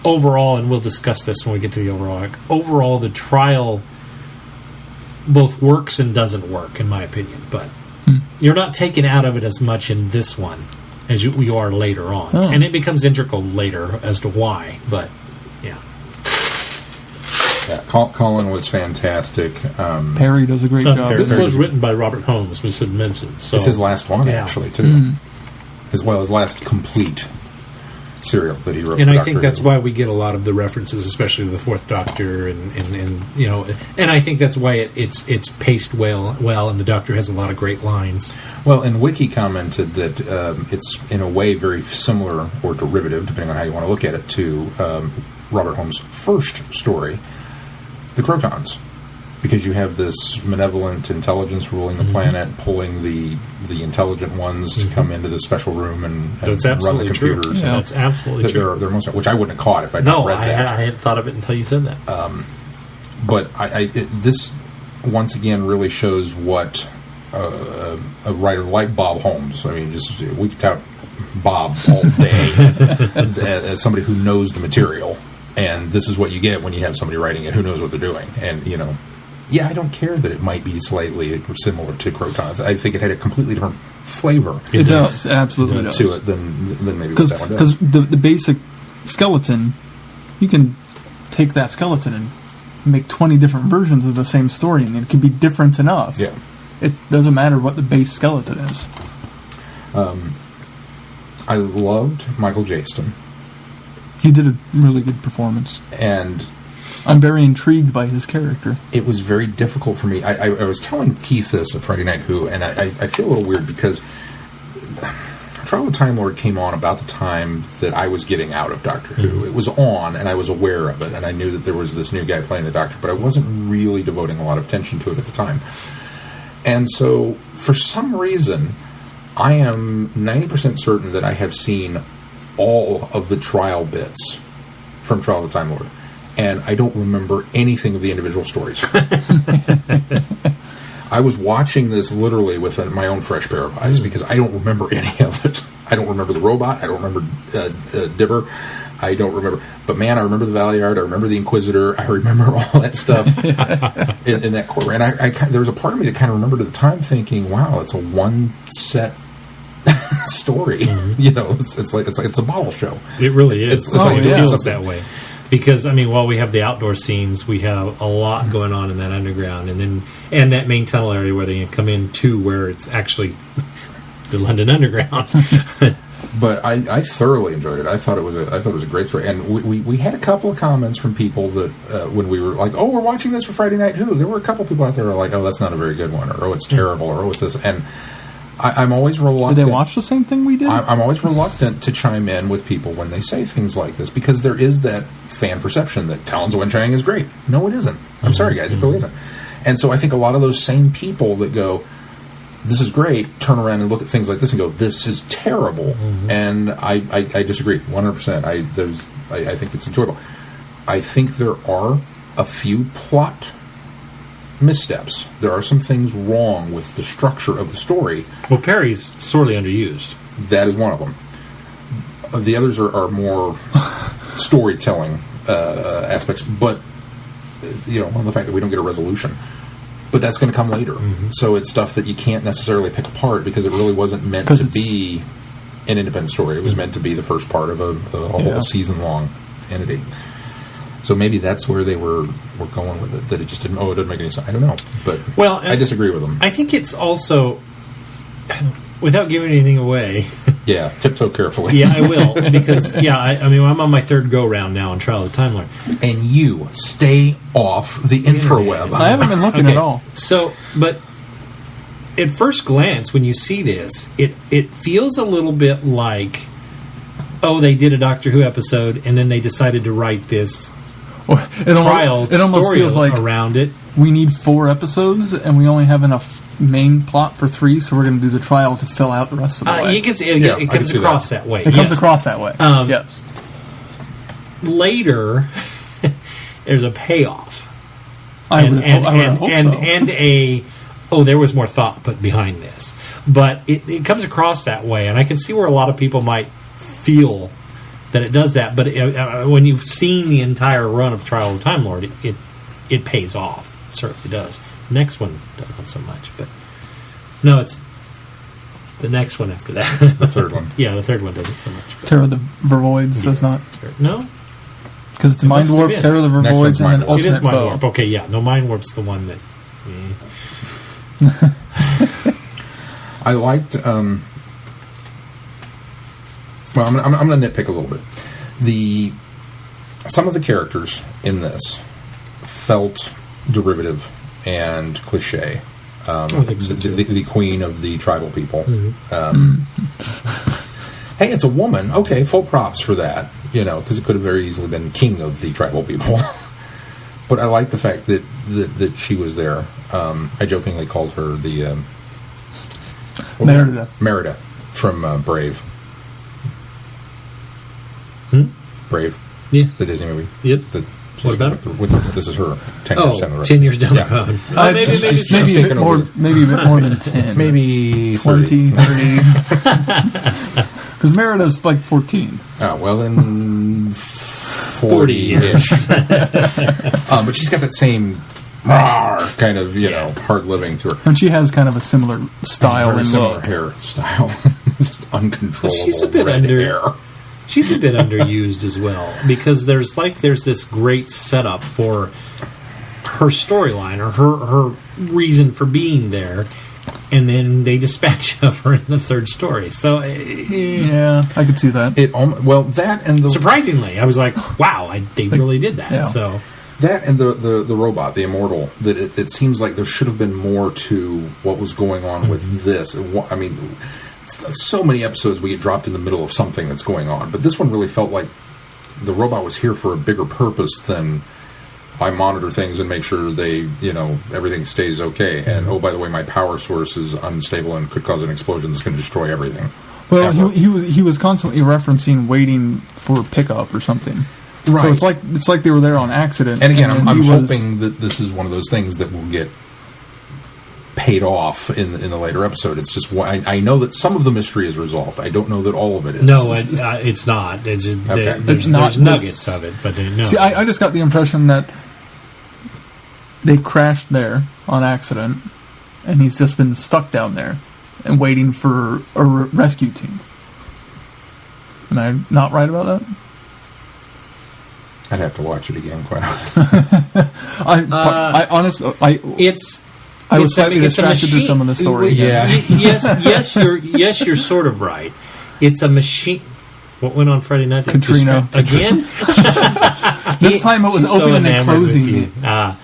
Overall, and we'll discuss this when we get to the overall arc, overall, the trial both works and doesn't work, in my opinion. But you're not taken out of it as much in this one as you are later on. Oh. And it becomes integral later as to why. But, yeah. Yeah, Colin was fantastic. Perry does a great job. This Very was good. written by Robert Holmes, we should mention. So It's his last one, Yeah. actually, too. As well as last complete serial that he wrote. And for I Doctor think that's Who. why we get a lot of the references, especially to the Fourth Doctor, and and I think that's why it's paced well, and the Doctor has a lot of great lines. Well, and Wiki commented that it's in a way very similar or derivative, depending on how you want to look at it, to Robert Holmes' first story, The Crotons. Because you have this malevolent intelligence ruling the planet, pulling the intelligent ones to come into the special room and That's run the absolutely true. computers. Yeah. That's absolutely true. They're most, which I wouldn't have caught if I'd No, not read I that. hadn't thought of it until you said that. But this once again really shows what a writer like Bob Holmes. I mean, just we could tout Bob all day as somebody who knows the material, and this is what you get when you have somebody writing it who knows what they're doing. And yeah, I don't care that it might be slightly similar to Crotons. I think it had a completely different flavor It does. It absolutely does. to it than maybe what that one does. Because the basic skeleton, you can take that skeleton and make 20 different versions of the same story, and it can be different enough. Yeah. It doesn't matter what the base skeleton is. I loved Michael Jaston, He did a really good performance. and I'm very intrigued by his character. it was very difficult for me. I was telling Keith this at Friday Night Who, and I feel a little weird because Trial of the Time Lord came on about the time that I was getting out of Doctor Who. It was on, and I was aware of it, and I knew that there was this new guy playing the Doctor, but I wasn't really devoting a lot of attention to it at the time. And so, for some reason, I am 90% certain that I have seen all of the trial bits from Trial of the Time Lord, and I don't remember anything of the individual stories. I was watching this literally with my own fresh pair of eyes because I don't remember any of it. I don't remember the robot. I don't remember Dibber. I don't remember. But man, I remember the Valiard. I remember the Inquisitor. I remember all that stuff in that quarter. And there was a part of me that kind of remembered at the time thinking, wow, it's a one-set story. It's like it's a bottle show. It really is. It's like it doing feels something. that way. Because, I mean, while we have the outdoor scenes, we have a lot going on in that underground. And that main tunnel area where they come in, too, where it's actually the London Underground. But I thoroughly enjoyed it. I thought it was a great story, and we had a couple of comments from people that when we were like, "Oh, we're watching this for Friday Night Who." There were a couple people out there who were like, "Oh, that's not a very good one," or "Oh, it's terrible," or "Oh, it's this." And I'm always reluctant. Did they watch the same thing we did? I'm always reluctant to chime in with people when they say things like this because there is that fan perception that Talon Win-Chang is great. No, it isn't. I'm sorry, guys, it really isn't. And so I think a lot of those same people that go, "This is great," turn around and look at things like this and go, "This is terrible." And I disagree 100%. I think it's enjoyable. I think there are a few plot missteps. There are some things wrong with the structure of the story. Well, Perry's sorely underused. That is one of them. The others are more storytelling aspects, but on the fact that we don't get a resolution. But that's going to come later. So it's stuff that you can't necessarily pick apart because it really wasn't meant to be an independent story. It was meant to be the first part of a whole season-long entity. So maybe that's where they were going with it, that it just didn't make any sense. I don't know. But I disagree with them. I think it's also, without giving anything away... Yeah, tiptoe carefully. Yeah, I will. Because, I mean, I'm on my third go-round now on Trial of the Time Lord. And you stay off the intraweb. I haven't been looking at all. So, but at first glance, when you see this, it feels a little bit like, they did a Doctor Who episode, and then they decided to write this trial story feels like around it. We need 4 episodes, and we only have enough main plot for 3, so we're going to do the trial to fill out the rest of the way. It comes across that way. It comes across that way. Yes. Later, there's a payoff. I would hope so. There was more thought put behind this. But it comes across that way, and I can see where a lot of people might feel that it does that. But when you've seen the entire run of Trial of the Time Lord, it pays off. It certainly does. The next one doesn't so much, but no, it's the next one after that. The third one. Yeah, the third one doesn't so much. Terror of the Vervoids does not. No, because it's Mind Warp, Terror of the Vervoids, and then Ultimate It is Mind Foe. Warp. Okay, yeah, no, Mind Warp's the one that. I liked. Well, I'm going to nitpick a little bit. Some of the characters in this felt derivative and cliche. The queen of the tribal people. Hey, it's a woman. Okay, full props for that. Because it could have very easily been king of the tribal people. But I like the fact that she was there. I jokingly called her the Merida from Brave. Brave. Yes. The Disney movie. Yes. What about it? This is her 10 years down the road. 10 years down the road. Maybe a bit more than 10. Maybe 20, 30. Because Merida's like 14. Oh, well then 40-ish. But she's got that same kind of, hard living to her. And she has kind of a similar style and similar look. hairstyle. Just uncontrollable. She's a bit hair. She's a bit underused as well, because there's this great setup for her storyline or her reason for being there, and then they dispatch of her in the third story. So yeah, I could see that. That and surprisingly, I was like, wow, they really did that. Yeah. So that and the robot, the Immortal, that it seems like there should have been more to what was going on with this. I mean, so many episodes we get dropped in the middle of something that's going on, but this one really felt like the robot was here for a bigger purpose than I monitor things and make sure everything stays okay. And by the way, my power source is unstable and could cause an explosion that's going to destroy everything. Well, he was constantly referencing waiting for pickup or something. Right. So it's like they were there on accident. And again, I'm hoping that this is one of those things that will get paid off in the later episode. It's just I know that some of the mystery is resolved. I don't know that all of it is. No, it's not. It's just, okay. There's nuggets of it, but no. See, I just got the impression that they crashed there on accident, and he's just been stuck down there and waiting for a rescue team. Am I not right about that? I'd have to watch it again, quite honestly. I was slightly distracted to some of the story. Yes, you're sort of right. It's a machine. What went on Friday night? Katrina. Again? This time it was She's so opening and enamored with closing you. it.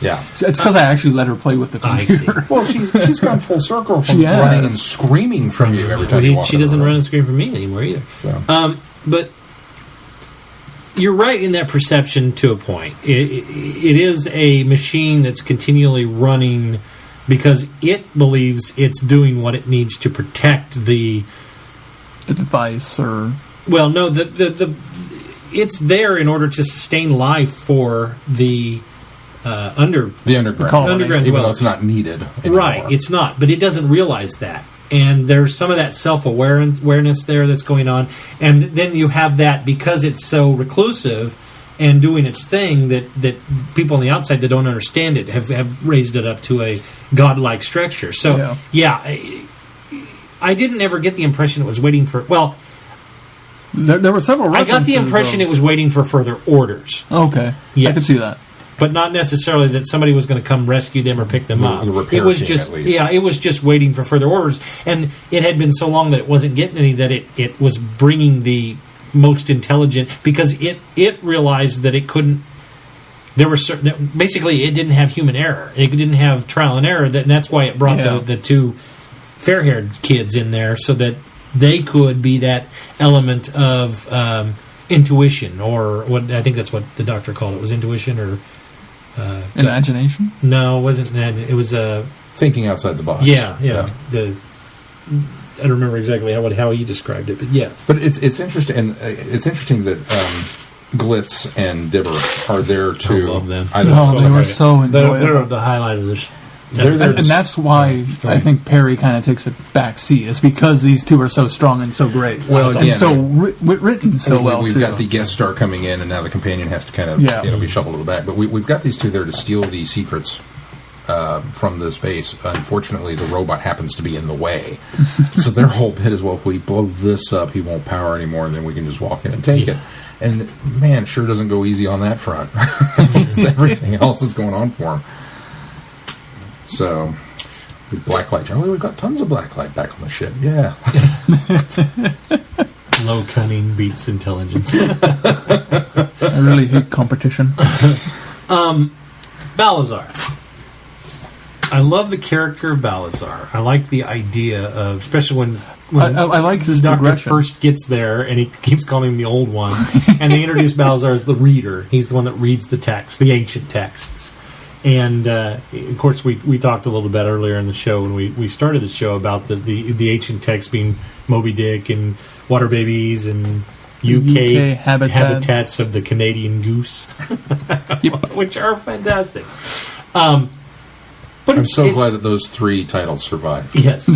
Yeah. It's because I actually let her play with the I see. computer. Well, she's gone full circle from She has. running and screaming from you every time you walk She in the doesn't room. run and scream for me anymore either. So. But you're right in that perception to a point. It is a machine that's continually running because it believes it's doing what it needs to protect the device or... Well, no, the it's there in order to sustain life for the The underground. colony. Underground Even though dwellers. it's not needed anymore. Right, it's not, but it doesn't realize that. And there's some of that self-awareness there that's going on. And then you have that because it's so reclusive and doing its thing that people on the outside that don't understand it have raised it up to a godlike structure. So, I didn't ever get the impression it was waiting for... Well, There were several I references. got the impression it was waiting for further orders. Okay. Yes. I could see that. But not necessarily that somebody was going to come rescue them or pick them up. The repair It was team, just, at least. yeah, it was just waiting for further orders, and it had been so long that it wasn't getting any that it was bringing the most intelligent because it realized that it couldn't. There were certain, basically it didn't have human error. It didn't have trial and error, and that's why it brought the two fair-haired kids in there so that they could be that element of intuition, or what I think that's what the doctor called it, was intuition or. Imagination? No, it wasn't that. It was Thinking outside the box. Yeah. I don't remember exactly how he described it, but yes. But it's interesting, and it's interesting that Glitz and Dibber are there to. I love them. They were so enjoyable. They're the highlight of this. They're there And that's why I think Perry kind of takes a back seat. It's because these two are so strong and so great. Well, and again, so written so well, we've too. got the guest star coming in, and now the companion has to kind of be shuffled to the back. But we've got these two there to steal the secrets from this base. Unfortunately, the robot happens to be in the way. So their whole bit is, well, if we blow this up, he won't power anymore, and then we can just walk in and take it. And, man, it sure doesn't go easy on that front. It's everything else that's going on for him. So, the blacklight. Oh, we've got tons of blacklight back on the ship. Yeah. Low cunning beats intelligence. I really hate competition. Balazar. I love the character of Balazar. I like the idea of, especially when I like his Doctor progression. first gets there, and he keeps calling him the old one, and they introduce Balazar as the reader. He's the one that reads the text, the ancient texts. And of course, we talked a little bit earlier in the show when we started the show about the ancient text being Moby Dick and water babies and UK habitats of the Canadian goose, which are fantastic. But I'm so glad that those three titles survived. Yes.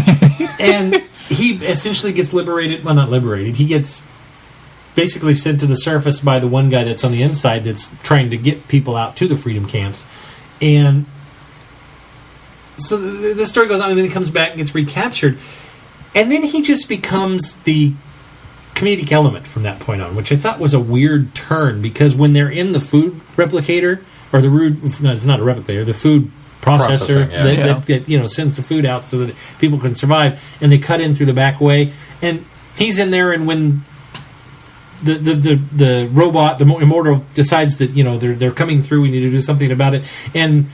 And he essentially gets liberated. Well, not liberated. He gets basically sent to the surface by the one guy that's on the inside that's trying to get people out to the freedom camps. And so the story goes on, and then he comes back and gets recaptured. And then he just becomes the comedic element from that point on, which I thought was a weird turn, because when they're in the food replicator, or it's not a replicator, the food processor that sends the food out so that people can survive, and they cut in through the back way, and he's in there, and when the robot, the Immortal, decides that they're coming through, we need to do something about it, and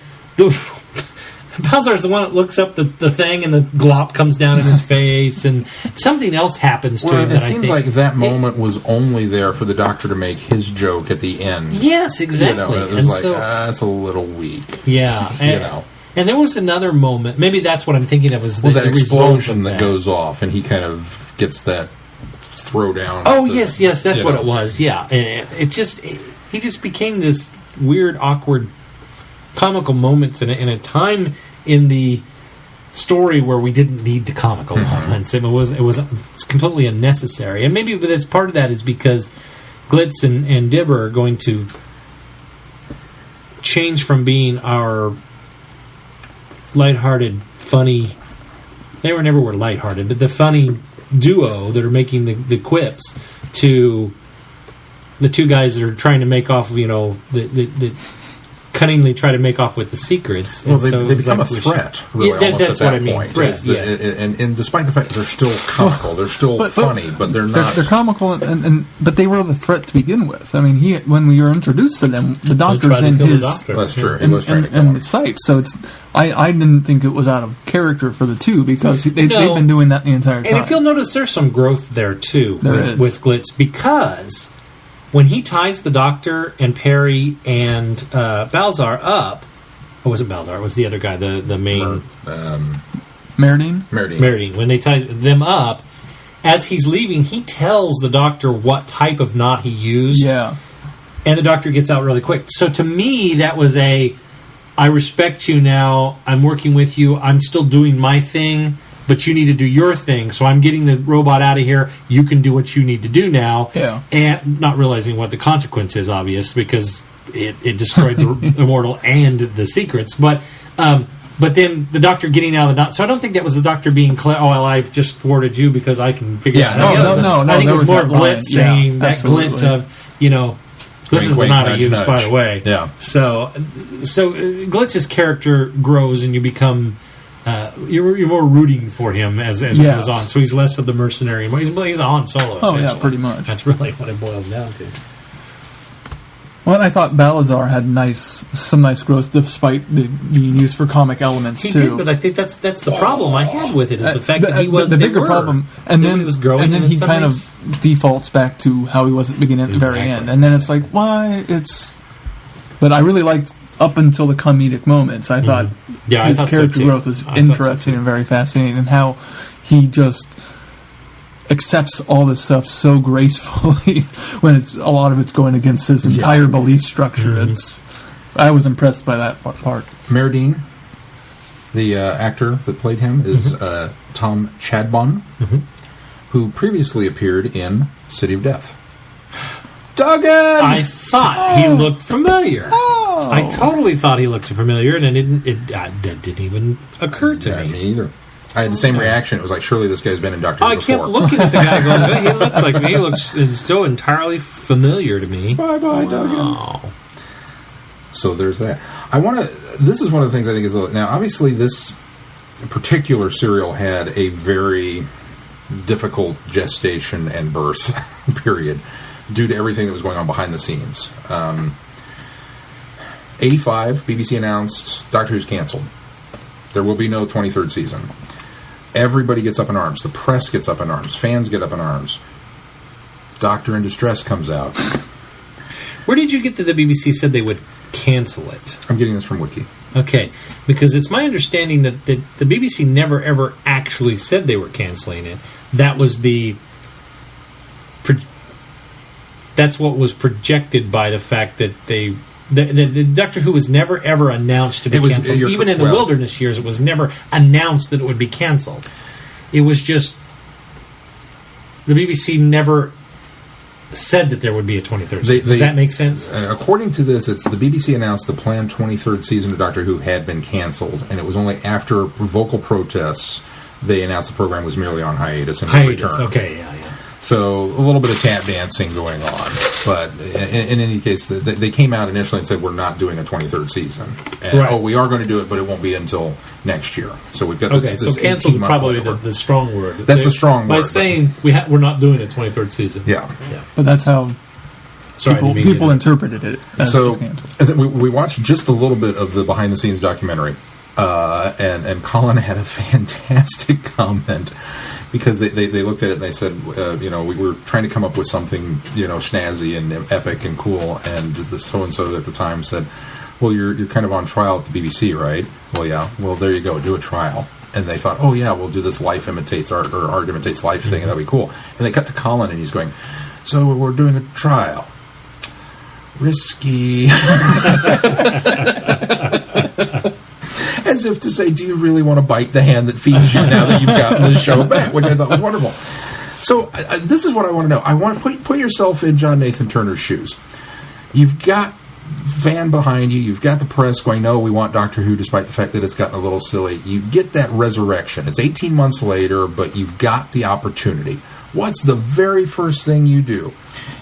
Balazar's the one that looks up the thing, and the glop comes down in his face, and something else happens to him. It seems like that moment was only there for the Doctor to make his joke at the end. Yes, exactly. It was that's a little weak. Yeah, and there was another moment. Maybe that's what I'm thinking of. Is that explosion that goes off, and he kind of gets that throw down. Oh, yes, that's what it was. Yeah, he just became this weird, awkward, comical moments in a time in the story where we didn't need the comical moments. It's completely unnecessary, and maybe that's part of that is because Glitz and Dibber are going to change from being our lighthearted, funny. They never were lighthearted, but the funny duo that are making the quips to the two guys that are trying to make off of the cunningly try to make off with the secrets. Well, they become a threat, really, almost that's at what that I mean, point. threat, yes. And despite the fact that they're still comical, they're still funny, but they're not... They're comical, but they were the threat to begin with. I mean, when we were introduced to them, the Doctor's in his... That's true. In sight, so I didn't think it was out of character for the two, because they've been doing that the entire time. And if you'll notice, there's some growth there, too, with Glitz, because when he ties the Doctor and Perry and Balzar up... It wasn't Balzar, it was the other guy, the main... Meridine. When they tie them up, as he's leaving, he tells the Doctor what type of knot he used. Yeah. And the Doctor gets out really quick. So to me, that was I respect you now, I'm working with you, I'm still doing my thing, but you need to do your thing. So I'm getting the robot out of here, you can do what you need to do now. Yeah. And not realizing what the consequence is, obvious, because it destroyed the Immortal and the secrets. But then the Doctor getting out of the knot. So I don't think that was the Doctor being I've just thwarted you because I can figure it out. No. I think it was more Glitz saying that absolutely. glint of, this is the knot I use, by the way. Yeah. So Glitz's character grows, and you become you're more rooting for him as it goes on. So he's less of the mercenary. He's on Solo. Oh yeah, pretty much. That's really what it boils down to. Well, I thought Balazar had some nice growth, despite being used for comic elements he too. Did, but I think that's the problem I had with it, is the fact that he was the bigger problem, and then he was growing, and then he kind of defaults back to how he was at the beginning, at the very end, and then it's like, why? But I really liked up until the comedic moments. I thought his character growth was interesting and very fascinating, and how he just accepts all this stuff so gracefully when a lot of it's going against his entire belief structure. Mm-hmm. I was impressed by that part. Meridine, the actor that played him, is Tom Chadbon, who previously appeared in City of Death. Duggan! I thought he looked familiar. Oh. I totally thought he looked familiar, and it didn't even occur to me. Me either. I had the same reaction. It was like, surely this guy's been in Doctor Who before. I kept looking at the guy going, he looks like me. He looks so entirely familiar to me. Bye-bye, Duggan. Oh. So there's that. This is one of the things I think is... Now, obviously, this particular serial had a very difficult gestation and birth period due to everything that was going on behind the scenes. 85, BBC announced Doctor Who's canceled. There will be no 23rd season. Everybody gets up in arms. The press gets up in arms. Fans get up in arms. Doctor in Distress comes out. Where did you get that the BBC said they would cancel it? I'm getting this from Wiki. Okay, because it's my understanding that the BBC never ever actually said they were canceling it. That was that's what was projected by the fact that the Doctor Who was never ever announced to be canceled. Even in the Wilderness years, it was never announced that it would be canceled. It was just the BBC never said that there would be a 23rd season. Does that make sense? According to this, it's the BBC announced the planned 23rd season of Doctor Who had been canceled, and it was only after vocal protests they announced the program was merely on hiatus and would return. Okay, yeah. So a little bit of tap dancing going on, but in any case, they came out initially and said we're not doing a 23rd season. And, we are going to do it, but it won't be until next year. So we've got this. So canceled is probably the strong word. That's the strong word. By saying we're not doing a 23rd season. Yeah. But that's how people interpreted it. So we watched just a little bit of the behind the scenes documentary, and Colin had a fantastic comment. Because they looked at it and they said, we were trying to come up with something, snazzy and epic and cool. And the so-and-so at the time said, well, you're kind of on trial at the BBC, right? Well, yeah. Well, there you go. Do a trial. And they thought, oh, yeah, we'll do this life imitates art or art imitates life thing. And that'd be cool. And they cut to Colin and he's going, so we're doing a trial. Risky. As if to say, do you really want to bite the hand that feeds you now that you've gotten the show back? Which I thought was wonderful. So this is what I want to know. I want to put yourself in John Nathan Turner's shoes. You've got fan behind you. You've got the press going, no, we want Doctor Who, despite the fact that it's gotten a little silly. You get that resurrection. It's 18 months later, but you've got the opportunity. What's the very first thing you do?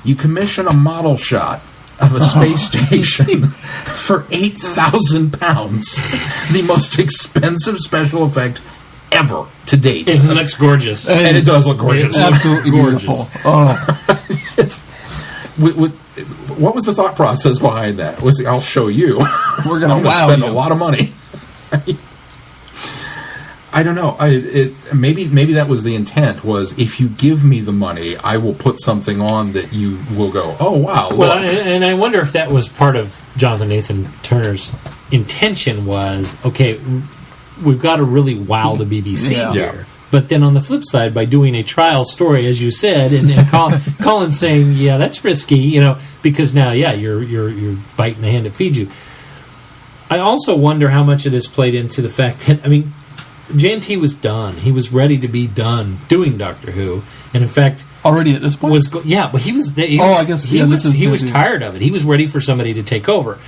You commission a model shot of a space station for £8,000. The most expensive special effect ever to date. It looks gorgeous. And it does look gorgeous. Absolutely gorgeous. Beautiful. Oh. What was the thought process behind that? I'll show you. We're going to spend a lot of money. I don't know. Maybe that was the intent. Was if you give me the money, I will put something on that you will go, oh wow. Look. Well, and I wonder if that was part of Jonathan Nathan Turner's intention. Was okay. We've got to really wow the BBC here. Yeah. But then on the flip side, by doing a trial story, as you said, and Colin saying, "Yeah, that's risky," because now, you're biting the hand that feeds you. I also wonder how much of this played into the fact that, JNT was done. He was ready to be done doing Doctor Who, and in fact, already at this point, but he was. I guess he was tired of it. He was ready for somebody to take over.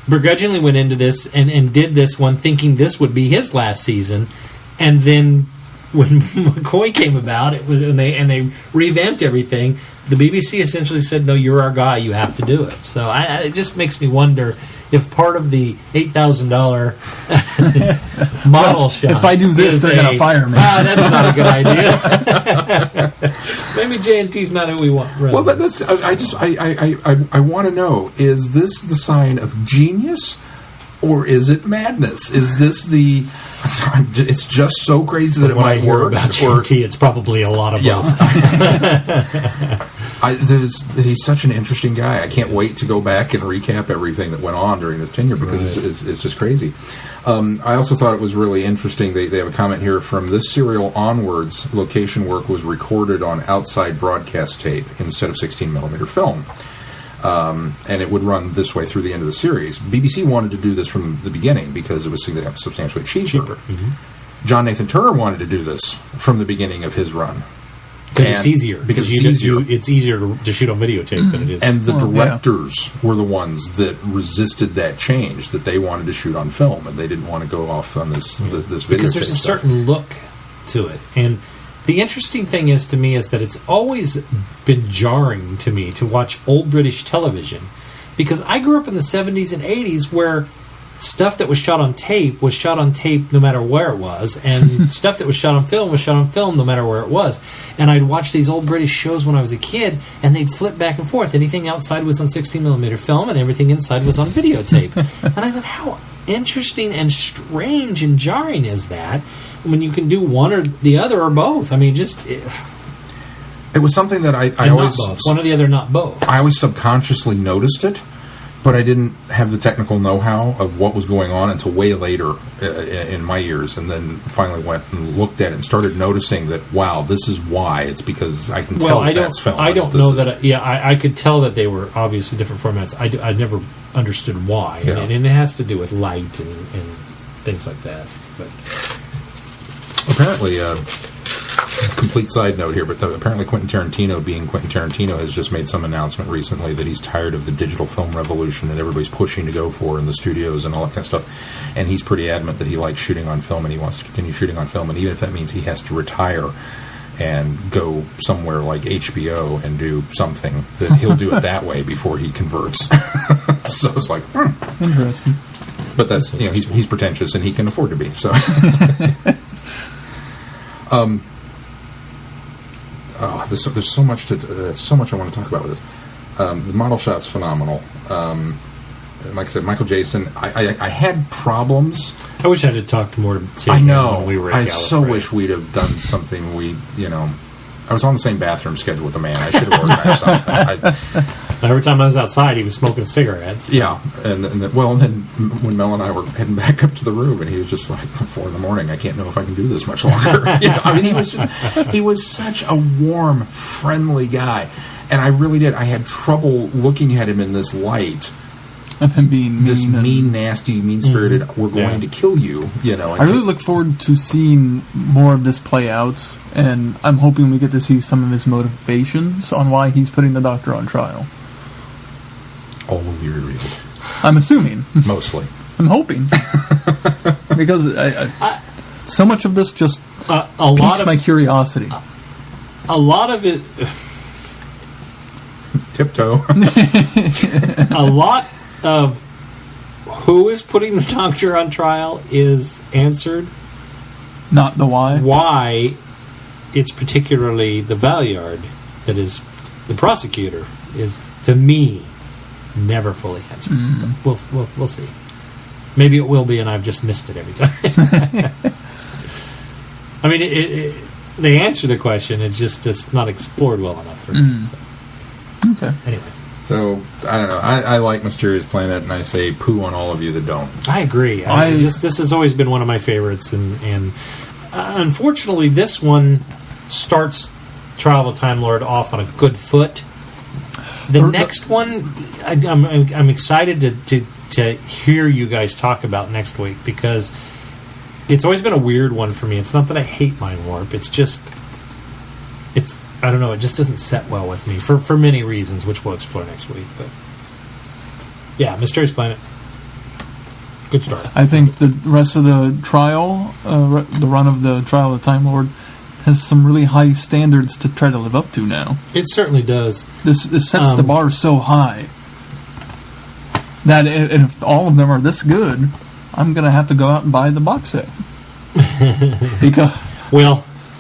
Begrudgingly went into this and did this one, thinking this would be his last season, and then when McCoy came about, and they revamped everything. The BBC essentially said, "No, you're our guy. You have to do it." So it just makes me wonder if part of the $8,000 model shot. If I do this, they're going to fire me. That's not a good idea. Maybe JNT's not who we want. Right? Well, but that's. I want to know: is this the sign of genius, or is it madness? Is this the? It's just so crazy that it might work. About JNT, it's probably a lot of both. He's such an interesting guy. I can't wait to go back and recap everything that went on during his tenure because it's just crazy. I also thought it was really interesting. They have a comment here: from this serial onwards, location work was recorded on outside broadcast tape instead of 16mm film. And it would run this way through the end of the series. BBC wanted to do this from the beginning because it was substantially cheaper. Mm-hmm. John Nathan Turner wanted to do this from the beginning of his run. Because it's easier. Because it's easier. It's easier to shoot on videotape than it is. And the directors were the ones that resisted that change, that they wanted to shoot on film, and they didn't want to go off on this videotape. Because there's a certain look to it. And the interesting thing is, to me, is that it's always been jarring to me to watch old British television. Because I grew up in the 70s and 80s where stuff that was shot on tape no matter where it was, and stuff that was shot on film no matter where it was. And I'd watch these old British shows when I was a kid, and they'd flip back and forth. Anything outside was on 16mm film, and everything inside was on videotape. And I thought, how interesting and strange and jarring is that when you can do one or the other or both? It was something that I always... both. One or the other, not both. I always subconsciously noticed it, but I didn't have the technical know-how of what was going on until way later in my years, and then finally went and looked at it and started noticing that, wow, this is why. It's because I can tell that's film. I don't know that... I could tell that they were obviously different formats. I never understood why. Yeah. And it has to do with light and things like that. But apparently... complete side note here, but apparently Quentin Tarantino has just made some announcement recently that he's tired of the digital film revolution and everybody's pushing to go for in the studios and all that kind of stuff. And he's pretty adamant that he likes shooting on film and he wants to continue shooting on film. And even if that means he has to retire and go somewhere like HBO and do something, that he'll do it that way before he converts. So it's like, interesting. But that's, he's pretentious and he can afford to be. So. There's so much I want to talk about with this. The model shot's phenomenal. Like I said, Michael Jaston. I had problems. I wish I had talked more to him. I know. When we were at I so wish we'd have done something. I was on the same bathroom schedule with the man. I should have organized something. Every time I was outside, he was smoking cigarettes. Yeah, and then when Mel and I were heading back up to the room, and he was just like, 4 a.m, I can't know if I can do this much longer. He was such a warm, friendly guy, and I really did. I had trouble looking at him in this light. Of him being mean, nasty, mean-spirited, we're going to kill you, I really look forward to seeing more of this play out, and I'm hoping we get to see some of his motivations on why he's putting the Doctor on trial. All will be revealed. I'm assuming. Mostly. I'm hoping. Because so much of this just piques my curiosity. A lot of it... tiptoe. A lot of who is putting the Doctor on trial is answered. Not the why. Why it's particularly the Valeyard that is the prosecutor is, to me, never fully answered. We'll see. Maybe it will be, and I've just missed it every time. I mean, they answer the question. It's just not explored well enough for me. So. Okay. Anyway. So, I don't know. I like Mysterious Planet, and I say poo on all of you that don't. I agree. This has always been one of my favorites, and unfortunately, this one starts Trial of a Time Lord off on a good foot. The next one, I'm excited to hear you guys talk about next week, because it's always been a weird one for me. It's not that I hate Mind Warp. It's I don't know, it just doesn't set well with me for many reasons, which we'll explore next week. But yeah, Mysterious Planet, good start. I think the rest of the trial, the run of the Trial of the Time Lord, has some really high standards to try to live up to now. It certainly does. This sets the bar so high that and if all of them are this good, I'm going to have to go out and buy the box set. Because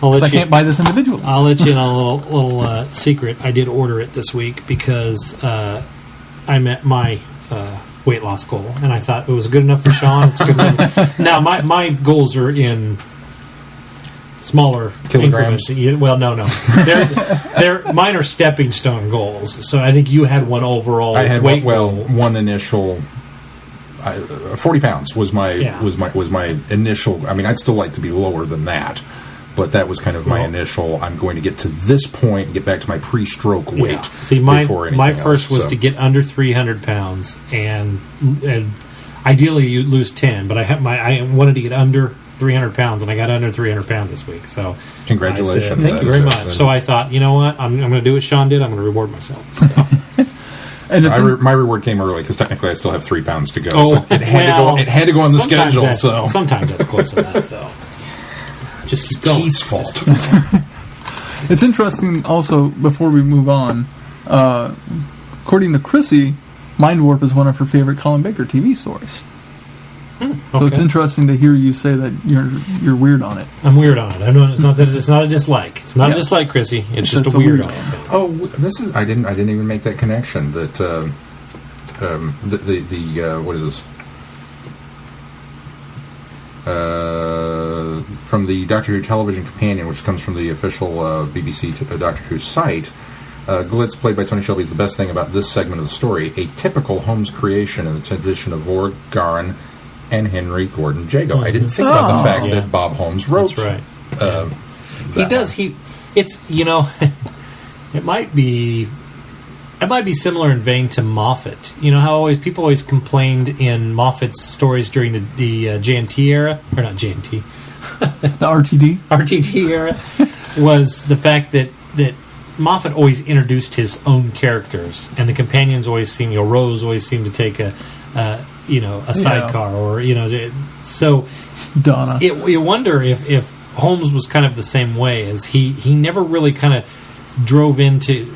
I can't buy this individually. I'll let you in on a little secret. I did order it this week because I met my weight loss goal, and I thought it was good enough for Sean. It's good enough. Now, my goals are in smaller kilograms. Increments. Well, no. They're mine are stepping stone goals. So I think you had one overall. I had weight goal. one initial. 40 pounds was my initial. I mean, I'd still like to be lower than that, but that was kind of my initial. I'm going to get to this point and get back to my pre-stroke weight. Yeah. See, my first was to get under 300 pounds, and ideally you lose 10. But I wanted to get under 300 pounds, and I got under 300 pounds this week. So congratulations! Thank you very much. So I thought, you know what, I'm going to do what Sean did. I'm going to reward myself. So. And my reward came early because technically I still have 3 pounds to go. Oh, it had to go on the schedule. So sometimes that's close enough, though. Just Keith's fault. It's interesting. Also, before we move on, according to Chrissy, Mind Warp is one of her favorite Colin Baker TV stories. So it's interesting to hear you say that you're weird on it. I'm weird on it. It's not a dislike. It's not a dislike, Chrissy. It's just a weird on it. Oh, this is. I didn't even make that connection. That what is this? From the Doctor Who television companion, which comes from the official BBC Doctor Who site. Glitz, played by Tony Shelby, is the best thing about this segment of the story. A typical Holmes creation in the tradition of Vore Garan and Henry Gordon Jago. I didn't think about the fact that Bob Holmes wrote. That's right. He does. It's it might be similar in vein to Moffat. You know how people always complained in Moffat's stories during the JNT era, or not JNT, the RTD era, was the fact that Moffat always introduced his own characters, and the companions always seemed, Rose always seemed to take a sidecar, or so Donna. You wonder if Holmes was kind of the same way, as he never really kind of dove into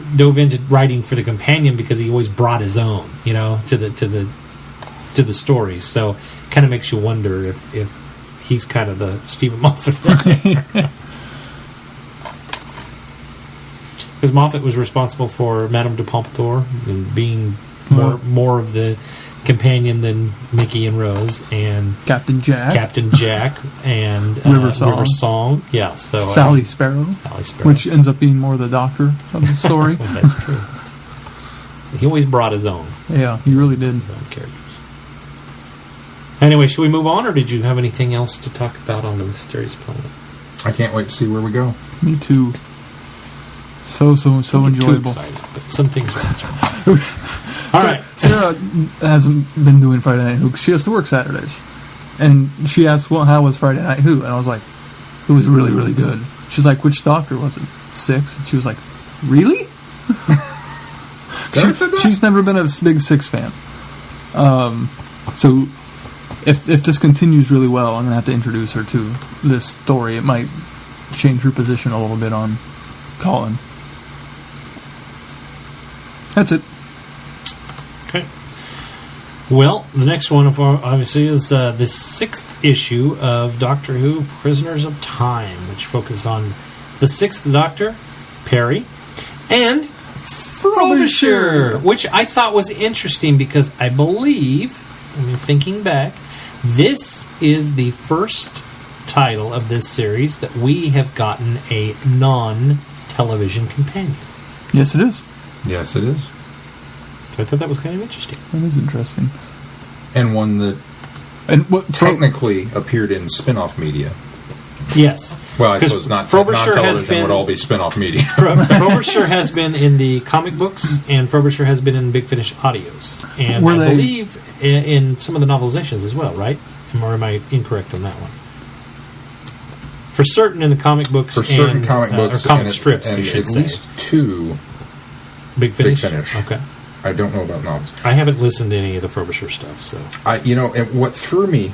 writing for the companion, because he always brought his own, to the stories. So kind of makes you wonder if he's kind of the Stephen Moffat. Because Moffat was responsible for Madame de Pompadour and being more of the companion than Mickey and Rose, and Captain Jack, and River Song. Yeah, so Sally Sparrow, which ends up being more the Doctor of the story. Well, that's true. So he always brought his own. Yeah, he really did. His own characters. Anyway, should we move on, or did you have anything else to talk about on the Mysterious Planet? I can't wait to see where we go. Me too. So enjoyable. Too excited, but some things are. All right. Sarah hasn't been doing Friday Night Who. She has to work Saturdays. And she asked, well, how was Friday Night Who? And I was like, it was really, really good. She's like, which Doctor was it? 6? And she was like, really? She's never been a big 6 fan. So if this continues really well, I'm going to have to introduce her to this story. It might change her position a little bit on Colin. That's it. Okay. Well, the next one, obviously, is the 6th issue of Doctor Who Prisoners of Time, which focus on the 6th Doctor, Perry, and Frobisher, which I thought was interesting because I believe, thinking back, this is the first title of this series that we have gotten a non-television companion. Yes, it is. Yes, it is. So I thought that was kind of interesting. That is interesting. And one that technically appeared in spin-off media. Yes. Well, I suppose non-television would all be spin-off media. Frobisher has been in the comic books, and Frobisher has been in Big Finish audios. And I believe in some of the novelizations as well, right? Or am I incorrect on that one? For certain in the comic books or comic strips, and I should at say. least 2 Big Finish? Okay. I don't know about novels. I haven't listened to any of the Frobisher stuff, so... what threw me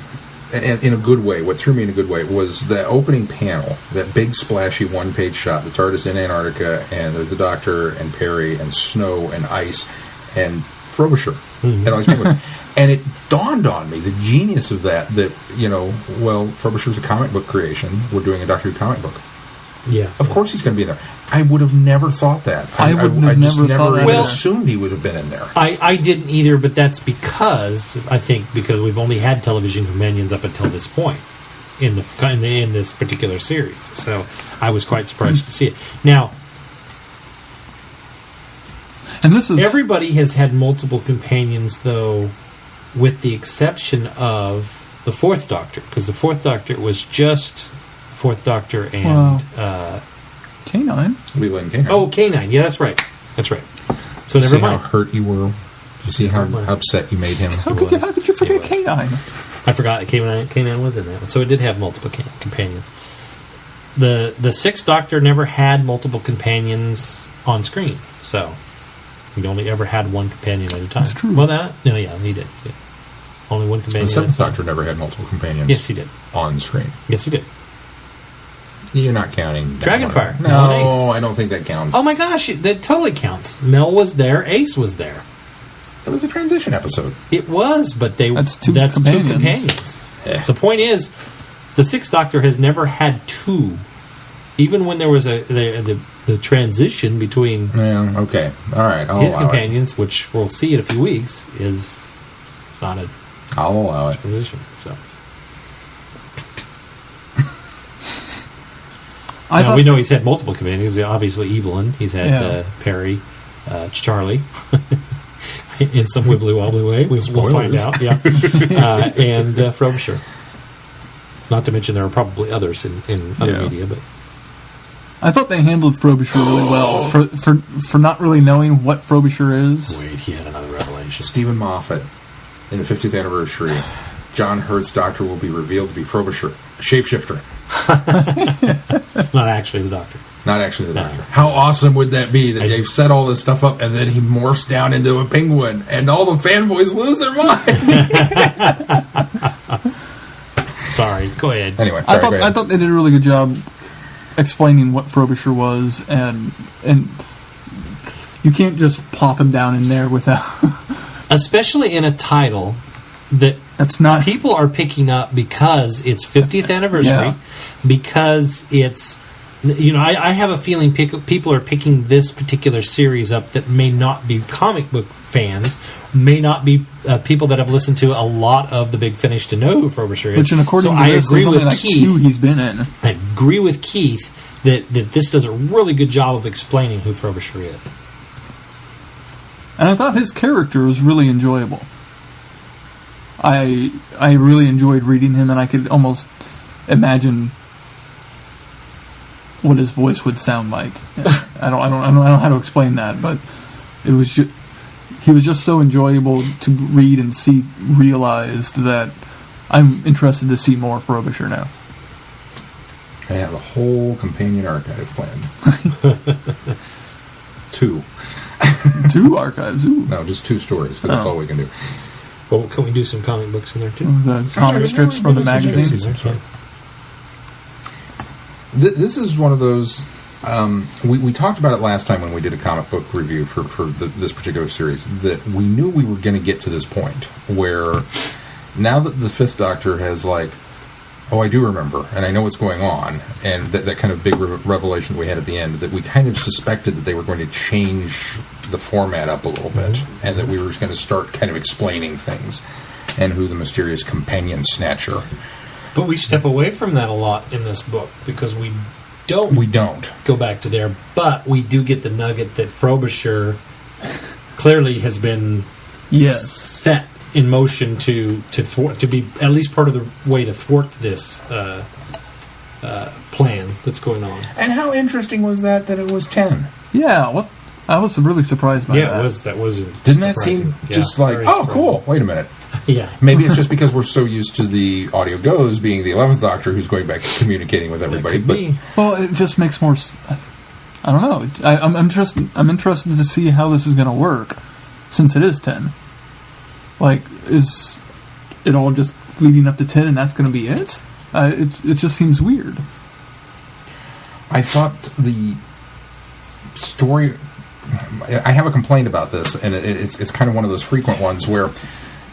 in a good way was the opening panel, that big splashy one-page shot, the TARDIS in Antarctica, and there's the Doctor and Perry and snow and ice and Frobisher. Mm-hmm. And all these penguins. And it dawned on me, the genius of that, Frobisher's a comic book creation. We're doing a Doctor Who comic book. Yeah. Of course he's going to be in there. I would have never thought that. I just never assumed he would have been in there. I didn't either, but that's because we've only had television companions up until this point in this particular series. So I was quite surprised to see it. Now, and this is everybody has had multiple companions, though, with the exception of the 4th Doctor, because the 4th Doctor was just 4th Doctor and K9. Leland K9. Oh, K9. Yeah, that's right. So never mind. How hurt you were. You see how upset you made him. How could you forget K9? I forgot K9 was in that one. So it did have multiple companions. The 6th Doctor never had multiple companions on screen, so he only ever had one companion at a time. That's true. Well, he did. Only one companion. The 7th Doctor never had multiple companions. Yes, he did. On screen. Yes, he did. You're not counting Dragonfire. No, I don't think that counts. Oh my gosh, that totally counts. Mel was there. Ace was there. It was a transition episode. It was, but that's two companions. Yeah. The point is, the 6th Doctor has never had 2. Even when there was the transition between okay. All right. his companions, which we'll see in a few weeks, is not a I'll allow it. transition. So we know he's had multiple companions. Obviously, Evelyn. He's had Perry, Charlie, in some wibbly wobbly way. We'll find out. Yeah, and Frobisher. Not to mention there are probably others in other media, but I thought they handled Frobisher really well for not really knowing what Frobisher is. Wait, he had another revelation. Stephen Moffat, in the 50th anniversary, John Hurt's Doctor will be revealed to be Frobisher, a shapeshifter. Not actually the Doctor. Not actually the Doctor. How awesome would that be that they've set all this stuff up and then he morphs down into a penguin and all the fanboys lose their mind? Sorry, go ahead. Anyway, I thought they did a really good job explaining what Frobisher was, and you can't just plop him down in there without... Especially in a title that's not people are picking up because it's 50th anniversary, because it's... I have a feeling people are picking this particular series up that may not be comic book fans, may not be people that have listened to a lot of the Big Finish to know who Frobisher is. Which, according to this, there's only like Keith, 2 he's been in. I agree with Keith that this does a really good job of explaining who Frobisher is. And I thought his character was really enjoyable. I really enjoyed reading him, and I could almost imagine what his voice would sound like. I don't know how to explain that, but it was just, he was just so enjoyable to read and realized that I'm interested to see more Frobisher now. I have a whole companion archive planned. 2. 2 archives? Ooh. No, just 2 stories, because that's all we can do. Well, can we do some comic books in there, too? The comic strips from the magazine? This is one of those We talked about it last time when we did a comic book review for this particular series, that we knew we were going to get to this point where now that the Fifth Doctor has like, oh, I do remember, and I know what's going on, and that kind of big revelation that we had at the end, that we kind of suspected that they were going to change the format up a little bit, and that we were going to start kind of explaining things, and who the mysterious companion snatcher. But we step away from that a lot in this book, because we don't go back to there, but we do get the nugget that Frobisher clearly has been set in motion to be at least part of the way to thwart this plan that's going on. And how interesting was that it was 10? Yeah, I was really surprised by that. Yeah, that was Didn't that seem just like, oh, cool, wait a minute. Yeah. Maybe it's just because we're so used to the audio goes being the 11th Doctor who's going back to communicating with everybody. Well, it just makes more... I don't know. I'm interested to see how this is going to work, since it is 10. Like, is it all just leading up to 10 and that's going to be it? It just seems weird. I thought the story... I have a complaint about this, and it's kind of one of those frequent ones where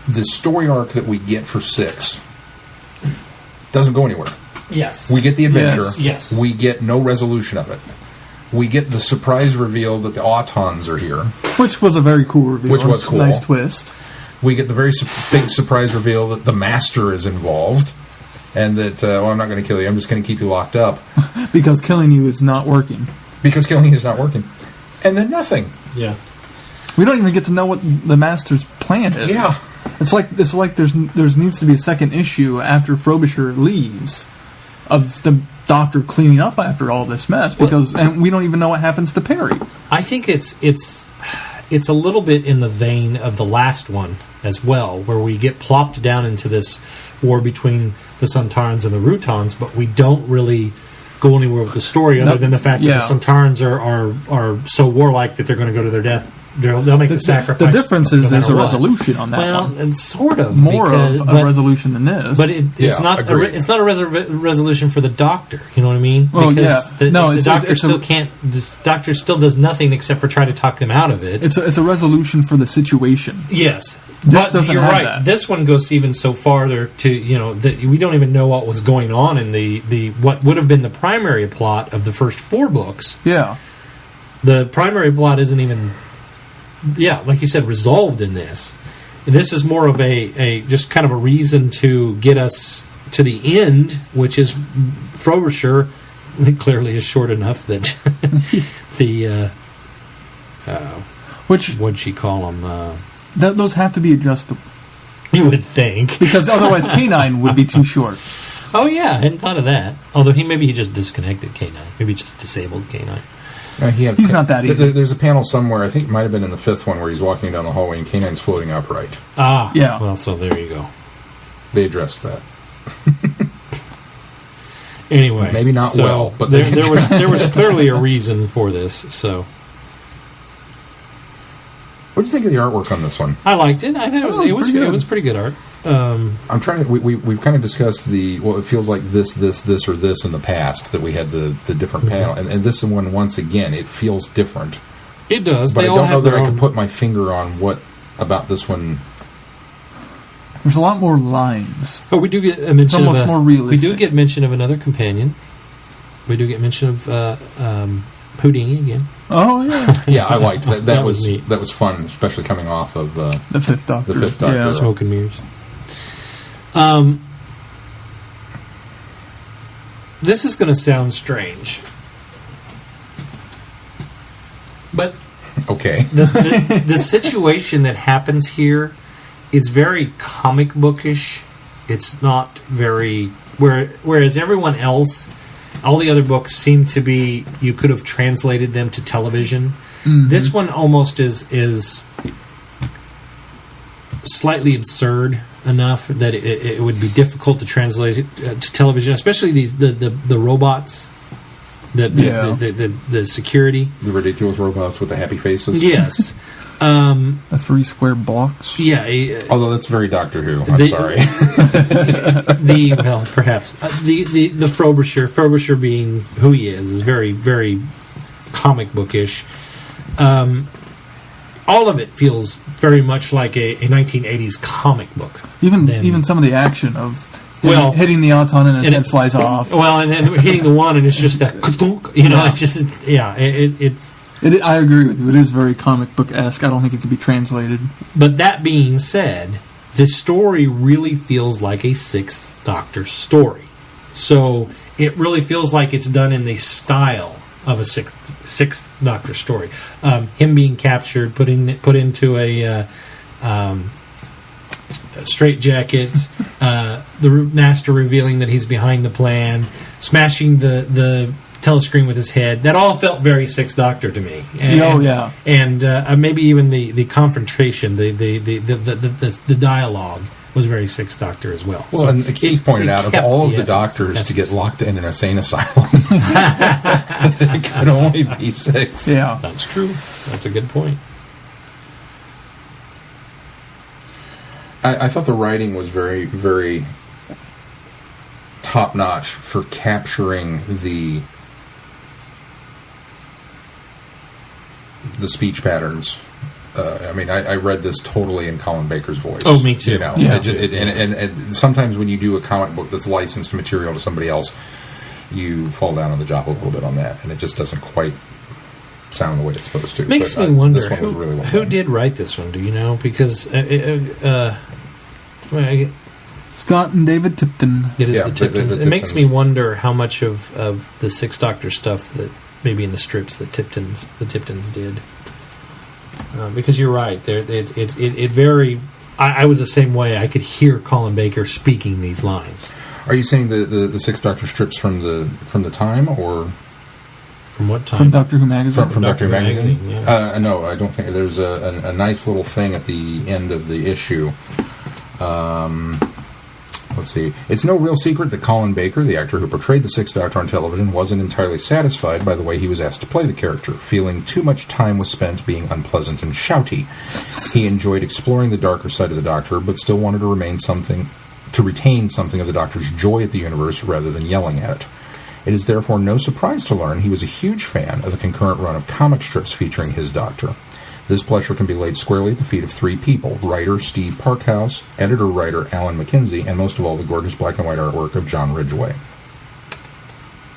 the story arc that we get for 6 doesn't go anywhere. Yes. We get the adventure. Yes. We get no resolution of it. We get the surprise reveal that the Autons are here. Which was a very cool reveal. Which was cool. Nice twist. We get the very big surprise reveal that the Master is involved. And that, I'm not going to kill you, I'm just going to keep you locked up. Because killing you is not working. And then nothing. Yeah. We don't even get to know what the Master's plan is. Yeah. It's like there's needs to be a second issue after Frobisher leaves of the Doctor cleaning up after all this mess, and we don't even know what happens to Perry. I think it's a little bit in the vein of the last one as well, where we get plopped down into this war between the Sontarans and the Rutons, but we don't really go anywhere with the story other than the fact that the Sontarans are so warlike that they're going to go to their death. They'll make the sacrifice. The difference is there's a resolution on that. Well, and sort of more of a resolution than this, but it's not. It's not a resolution for the Doctor. You know what I mean? Well, because the Doctor still can't. The Doctor still does nothing except for try to talk them out of it. It's a resolution for the situation. Yes. This doesn't you're have right. that. This one goes even so farther to that we don't even know what was going on in the what would have been the primary plot of the first 4 books. Yeah. The primary plot isn't even, like you said, resolved in this. This is more of a just kind of a reason to get us to the end, which is Frobisher clearly is short enough that the what'd she call him? Those have to be adjustable. You would think. Because otherwise K9 would be too short. Oh, yeah. I hadn't thought of that. Although he just disconnected K9. Maybe just disabled K9. He's not that easy. There's a panel somewhere, I think it might have been in the 5th one, where he's walking down the hallway and K9's floating upright. Ah. Yeah. Well, so there you go. They addressed that. Anyway. Maybe not well, but there was clearly a reason for this, so... What do you think of the artwork on this one? I liked it. I thought it was pretty good art. I'm trying to. We've kind of discussed it feels like this, or this in the past that we had the different panel, and this one once again it feels different. It does, but I don't know that I can put my finger on what about this one. There's a lot more lines. Oh, we do get a mention. It's almost more realistic. We do get mention of another companion. We do get mention of Houdini again. Oh yeah, yeah, I liked that. That was neat. That was fun, especially coming off of the 5th Doctor. The 5th Doctor, yeah. Smoke and Mirrors. This is going to sound strange, but okay. The situation that happens here is very comic bookish. It's not very whereas everyone else. All the other books seem to be, you could have translated them to television. Mm-hmm. This one almost is slightly absurd enough that it would be difficult to translate it to television, especially the robots, the security. The ridiculous robots with the happy faces. Yes. The 3 square blocks. Yeah. Although that's very Doctor Who. I'm sorry. Perhaps the Frobisher being who he is very, very comic bookish. All of it feels very much like a 1980s comic book. Even some of the action of hitting the auton and his head flies off. Well, and then hitting the one and it's just that, it's just, it's... I agree with you. It is very comic book-esque. I don't think it could be translated. But that being said, the story really feels like a Sixth Doctor story. So it really feels like it's done in the style of a Sixth Doctor story. Him being captured, put into a straitjacket, the Master revealing that he's behind the plan, smashing the telescreen with his head. That all felt very Sixth Doctor to me. And maybe even the confrontation, the dialogue was very Sixth Doctor as well. Well, so and Keith pointed out, of all of the Doctors to get locked in an insane asylum, it could only be 6. Yeah, that's true. That's a good point. I thought the writing was very, very top-notch for capturing the speech patterns. I read this totally in Colin Baker's voice. Oh, me too. And sometimes when you do a comic book that's licensed material to somebody else, you fall down on the job a little bit on that, and it just doesn't quite sound the way it's supposed to. Makes me wonder who did write this one. Do you know? Because Scott and David Tipton. It is the Tiptons. It makes me wonder how much of the Sixth Doctor stuff that maybe in the strips that the Tiptons did. Because you're right, it very. I was the same way. I could hear Colin Baker speaking these lines. Are you saying the Sixth Doctor strips from the time, or from what time? From Doctor Who magazine. From Doctor Who magazine. Yeah. No, I don't think there's a nice little thing at the end of the issue. Let's see. It's no real secret that Colin Baker, the actor who portrayed the Sixth Doctor on television, wasn't entirely satisfied by the way he was asked to play the character, feeling too much time was spent being unpleasant and shouty. He enjoyed exploring the darker side of the Doctor, but still wanted to retain something of the Doctor's joy at the universe rather than yelling at it. It is therefore no surprise to learn he was a huge fan of the concurrent run of comic strips featuring his Doctor. This pleasure can be laid squarely at the feet of 3 people: writer Steve Parkhouse, editor-writer Alan McKenzie, and most of all, the gorgeous black and white artwork of John Ridgway.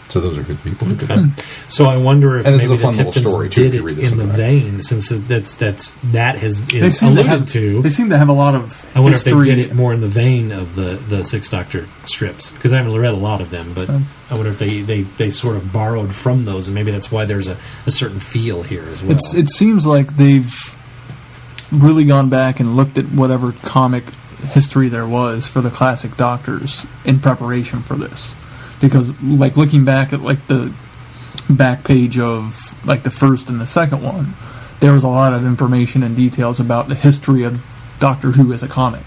So those are the people who did that. So I wonder if and maybe this is a fun little Tiptons story did too, it in the vein, since that is alluded to. They seem to have a lot of I wonder history. if they did it more in the vein of the Sixth Doctor strips, because I haven't read a lot of them, but I wonder if they sort of borrowed from those, and maybe that's why there's a certain feel here as well. It seems like they've really gone back and looked at whatever comic history there was for the classic Doctors in preparation for this. Because, like, looking back at, like, the back page of, like, the first and the second one, there was a lot of information and details about the history of Doctor Who as a comic.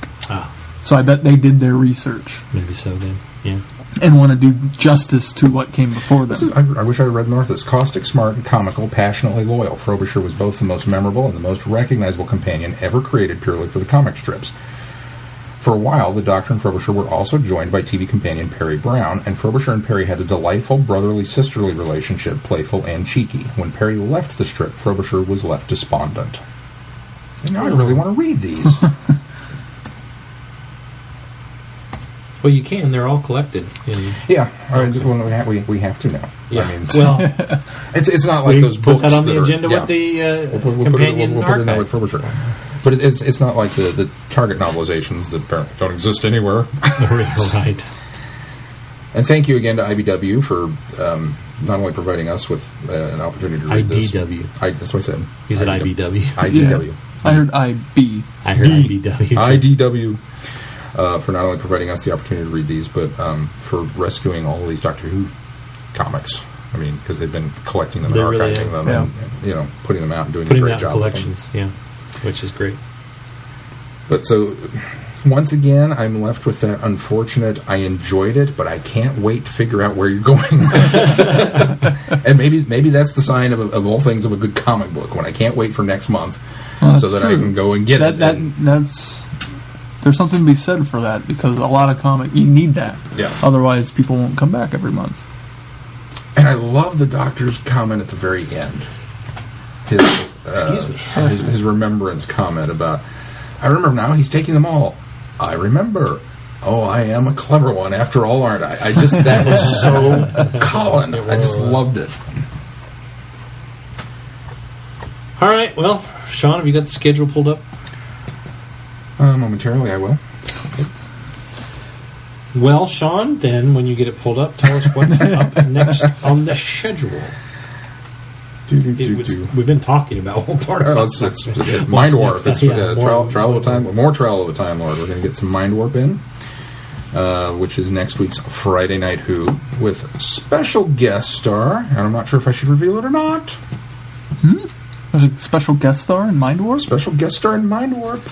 So I bet they did their research. Maybe so, then. Yeah. And want to do justice to what came before them. I wish I had read more of this. Caustic, smart, and comical, passionately loyal. Frobisher was both the most memorable and the most recognizable companion ever created purely for the comic strips. For a while, the Doctor and Frobisher were also joined by TV companion Perry Brown, and Frobisher and Perry had a delightful brotherly-sisterly relationship, playful and cheeky. When Perry left the strip, Frobisher was left despondent. And now I really want to read these. Well, you can. They're all collected. Yeah. We have to now. Yeah. I mean, well, it's not like those books. Put that on the agenda with the companion we'll put it in there with Frobisher. But it's not like the Target novelizations that apparently don't exist anywhere. Right. And thank you again to IBW for not only providing us with an opportunity to read IDW. That's what I said. You said IBW. IDW. Yeah. I heard IB. I heard IBW. IDW. For not only providing us the opportunity to read these, but for rescuing all of these Doctor Who comics. I mean, because they've been collecting them and archiving them and putting them out and doing a great job. Collections, which is great. But so, once again, I'm left with that unfortunate, I enjoyed it, but I can't wait to figure out where you're going with it. And maybe that's the sign of all things of a good comic book, when I can't wait for next month so that I can go and get it. That's there's something to be said for that, because a lot of comic, you need that. Yeah. Otherwise, people won't come back every month. And I love the doctor's comment at the very end. His remembrance comment about, I remember now he's taking them all. I remember. Oh, I am a clever one after all, aren't I? That was so Colin. I just loved it. All right, well, Sean, have you got the schedule pulled up? Momentarily, I will. Okay. Well, Sean, then when you get it pulled up, tell us what's up next on the schedule. We've been talking about one part of it. Mind Warp. It's Trial of a Time. More Trial of a Time Lord. We're going to get some Mind Warp in, which is next week's Friday Night Who, with special guest star, and I'm not sure if I should reveal it or not. There's a special guest star in Mind Warp? Special guest star in Mind Warp.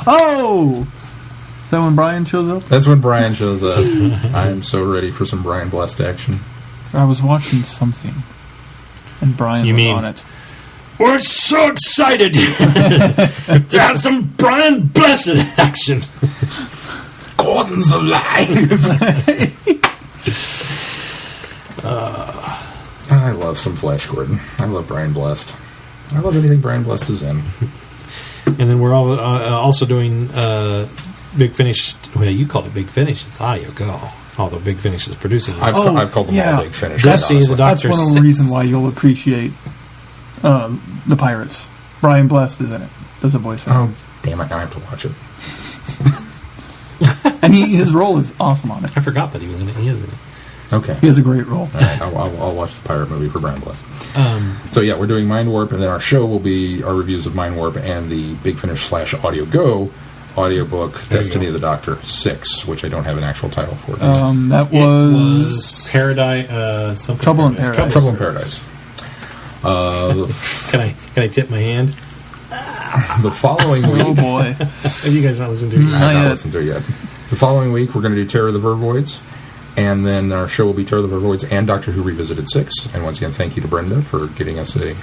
Oh! Is that when Brian shows up? That's when Brian shows up. I am so ready for some Brian Blessed action. I was watching something, and Brian was on it. We're so excited to have some Brian Blessed action. Gordon's alive! I love some Flash Gordon. I love Brian Blessed. I love anything Brian Blessed is in. And then we're all, also doing Big Finish. Well, you called it Big Finish. It's Audio Go. Although Big Finish is producing it. I've called them all Big Finish. That's one of the reasons why you'll appreciate the Pirates. Brian Blessed is in it. Does a voice. Oh, damn it. Now I have to watch it. And his role is awesome on it. I forgot that he was in it. He is in it. Okay. He has a great role. All right, I'll watch the pirate movie for Brian Blessed. So yeah, we're doing Mind Warp, and then our show will be our reviews of Mind Warp and the Big Finish / Audio Go audiobook Destiny of the Doctor 6, which I don't have an actual title for. That was Paradise. Something Trouble in Paradise. Trouble in Paradise. Can I tip my hand? The following week. Oh boy! Have you guys not listened to it? I have not listened to it yet. The following week, we're going to do Terror of the Vervoids. And then our show will be Terror of the Vervoids and Doctor Who Revisited 6. And once again, thank you to Brenda for getting us a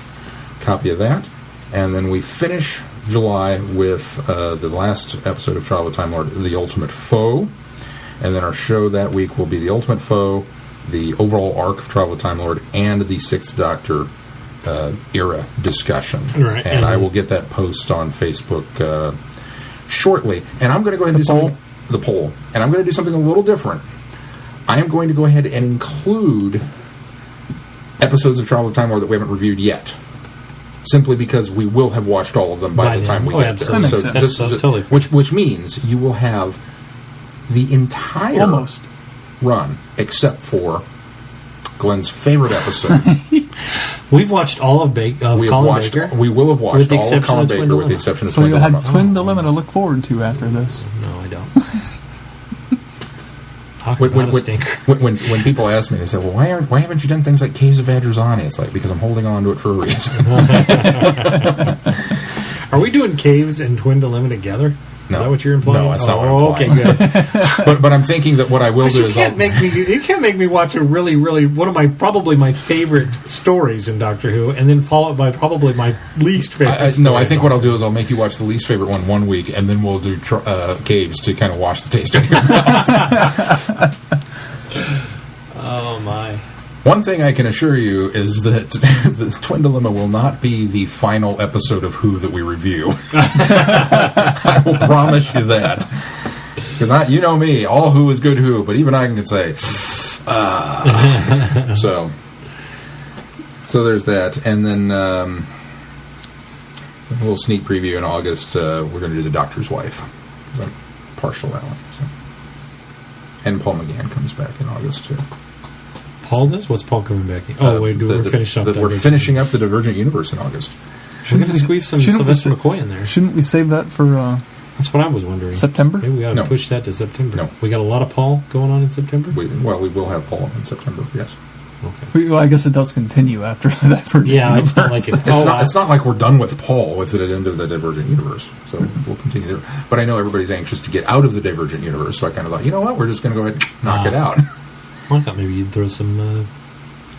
copy of that. And then we finish July with the last episode of Trial of a Time Lord, The Ultimate Foe. And then our show that week will be The Ultimate Foe, the overall arc of Trial of a Time Lord, and the Sixth Doctor era discussion. Right. And I will get that post on Facebook shortly. And I'm going to go ahead and do something. The poll. And I'm going to do something a little different. I am going to go ahead and include episodes of Trial of Time Lord that we haven't reviewed yet, simply because we will have watched all of them by the time we get there. Totally. Which means you will have the entire run, except for Glenn's favorite episode. We've watched all of Colin Baker. We will have watched all of Colin Baker, with the exception of Twin Dilemma. So you had Twin Dilemma to look forward to after this. No, I don't. When people ask me, they say, "Well, why haven't you done things like Caves of Adrazani?" It's like, because I'm holding on to it for a reason. Are we doing Caves and Twin Dilemma together? No. Is that what you're implying? No, that's not what I'm implying. Okay, good. but I'm thinking that what I will do you can't make me watch a really one of probably my favorite stories in Doctor Who, and then followed by probably my least favorite. No, I think what I'll do is I'll make you watch the least favorite one week, and then we'll do Caves to kind of wash the taste out of your mouth. Oh my. One thing I can assure you is that the Twin Dilemma will not be the final episode of Who that we review. I will promise you that. Because you know me, all Who is good Who, but even I can say, So there's that. And then a little sneak preview in August, we're going to do The Doctor's Wife. Because I'm partial to that one. So. And Paul McGann comes back in August, too. Paul does? What's Paul coming back in? We're finishing up the Divergent Universe in August. We're going to squeeze some Sylvester McCoy in there. Shouldn't we save that for... That's what I was wondering. September? Maybe we got to push that to September. No. We got a lot of Paul going on in September? We will have Paul in September, yes. Okay. Well, I guess it does continue after the Divergent Universe. It's not like it's not like we're done with Paul with the end of the Divergent Universe. So we'll continue there. But I know everybody's anxious to get out of the Divergent Universe, so I kind of thought, you know what, we're just going to go ahead and knock it out. Well, I thought maybe you'd throw some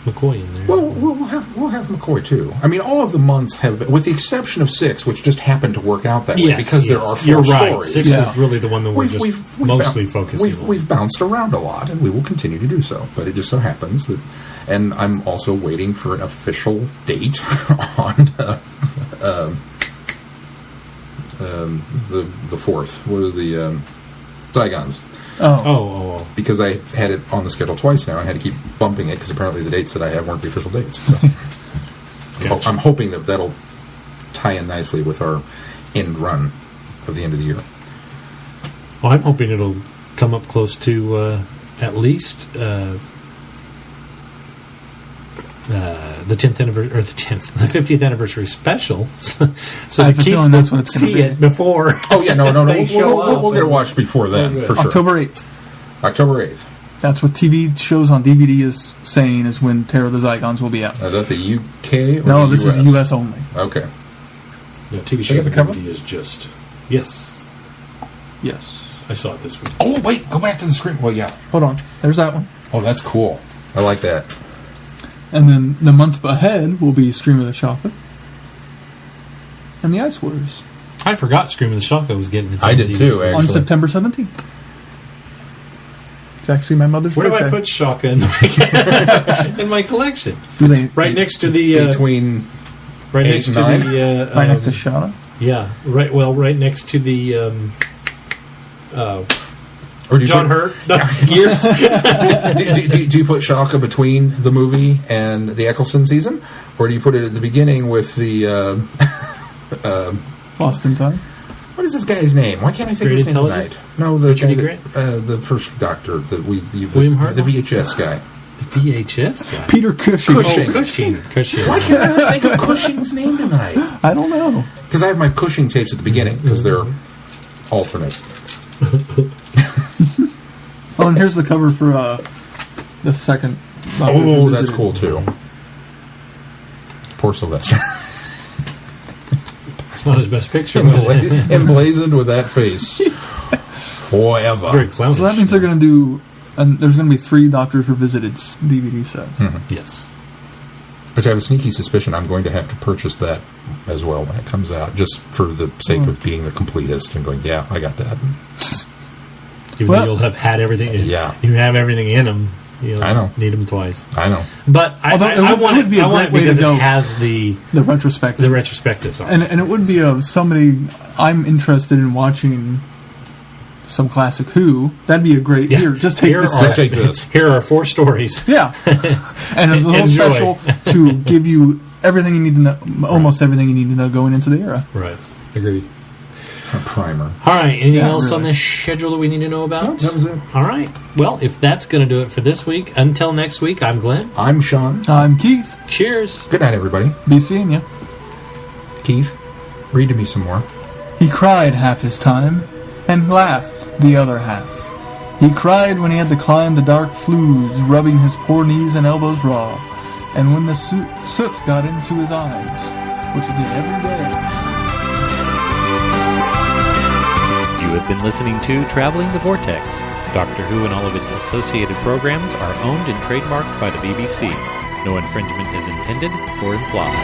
McCoy in there. Well, we'll have McCoy too. I mean, all of the months have been, with the exception of 6, which just happened to work out that way because there are 4 You're right. stories. 6 is really the one that we're mostly focusing on. We've bounced around a lot, and we will continue to do so. But it just so happens that, and I'm also waiting for an official date on the 4th. What is the Zygons? Oh. Because I had it on the schedule twice now and had to keep bumping it because apparently the dates that I had weren't the official dates. So gotcha. I'm hoping that that'll tie in nicely with our end run of the end of the year. Well, I'm hoping it'll come up close to at least the 10th anniversary, or the 50th anniversary special, so the Keith that's what it's see it before. Oh yeah, no, we'll get it watched before then for sure. October 8th. October 8th. That's what TV shows on DVD is saying is when Terror of the Zygons will be out. Is that the UK? Or no, the this US? is US only. Okay. The TV show the cover is just yes. I saw it this week. Oh wait, go back to the screen. Well, yeah. Hold on. There's that one. Oh, that's cool. I like that. And then the month ahead will be Stream of the Chocolate and the Ice Wars. I forgot Scream of the Chocolate was getting its I own did DVD. too, actually. On September 17th. It's actually my mother's Where do birthday. I put Shaka in my collection? Do they Right next to the between right 8 next and to 9? the right next to Shauna? yeah, right. Well, right next to the Or do you John put, Hurt Gears. do you put Shaka between the movie and the Eccleston season, or do you put it at the beginning with the Lost in Time? what is this guy's name? Why can't I think Great of his name Intelligence? tonight? No, the Richard guy E. Grant? the first doctor that William the Hartnell? VHS guy. The VHS guy. Peter Cushing. Cushing. Oh, Cushing. Why can't I think of Cushing's name tonight? I don't know. Because I have my Cushing tapes at the beginning because they're alternate. Oh, and here's the cover for the second. Oh, that's cool too. Poor Sylvester. It's not his best picture. Was it? Emblazoned with that face. Forever. Very clownish. So that means they're going to do. And there's going to be 3 Doctors Revisited DVD sets. Yes. Which I have a sneaky suspicion I'm going to have to purchase that as well when it comes out, just for the sake of being the completist and going, yeah, I got that. Even though you'll have had everything. Yeah. You have everything in them. You'll I know. Need them twice. I know. But I want it because go. it has the retrospectives. The retrospectives on it. And it would be somebody I'm interested in watching some classic Who. That'd be a great here. Just take this. Take this. Here are 4 stories. Yeah, and it's a little Enjoy. special to give you everything you need to know, almost everything you need to know going into the era. Right. Agreed. A primer. All right. Anything else really. on this schedule that we need to know about? No, that was it. All right. Well, if that's going to do it for this week, until next week, I'm Glenn. I'm Sean. I'm Keith. Cheers. Good night, everybody. Be seeing you. Keith, read to me some more. He cried half his time and laughed the other half. He cried when he had to climb the dark flues, rubbing his poor knees and elbows raw, and when the soot got into his eyes, which it did every day. You have been listening to Traveling the Vortex. Doctor Who and all of its associated programs are owned and trademarked by the BBC. No infringement is intended or implied.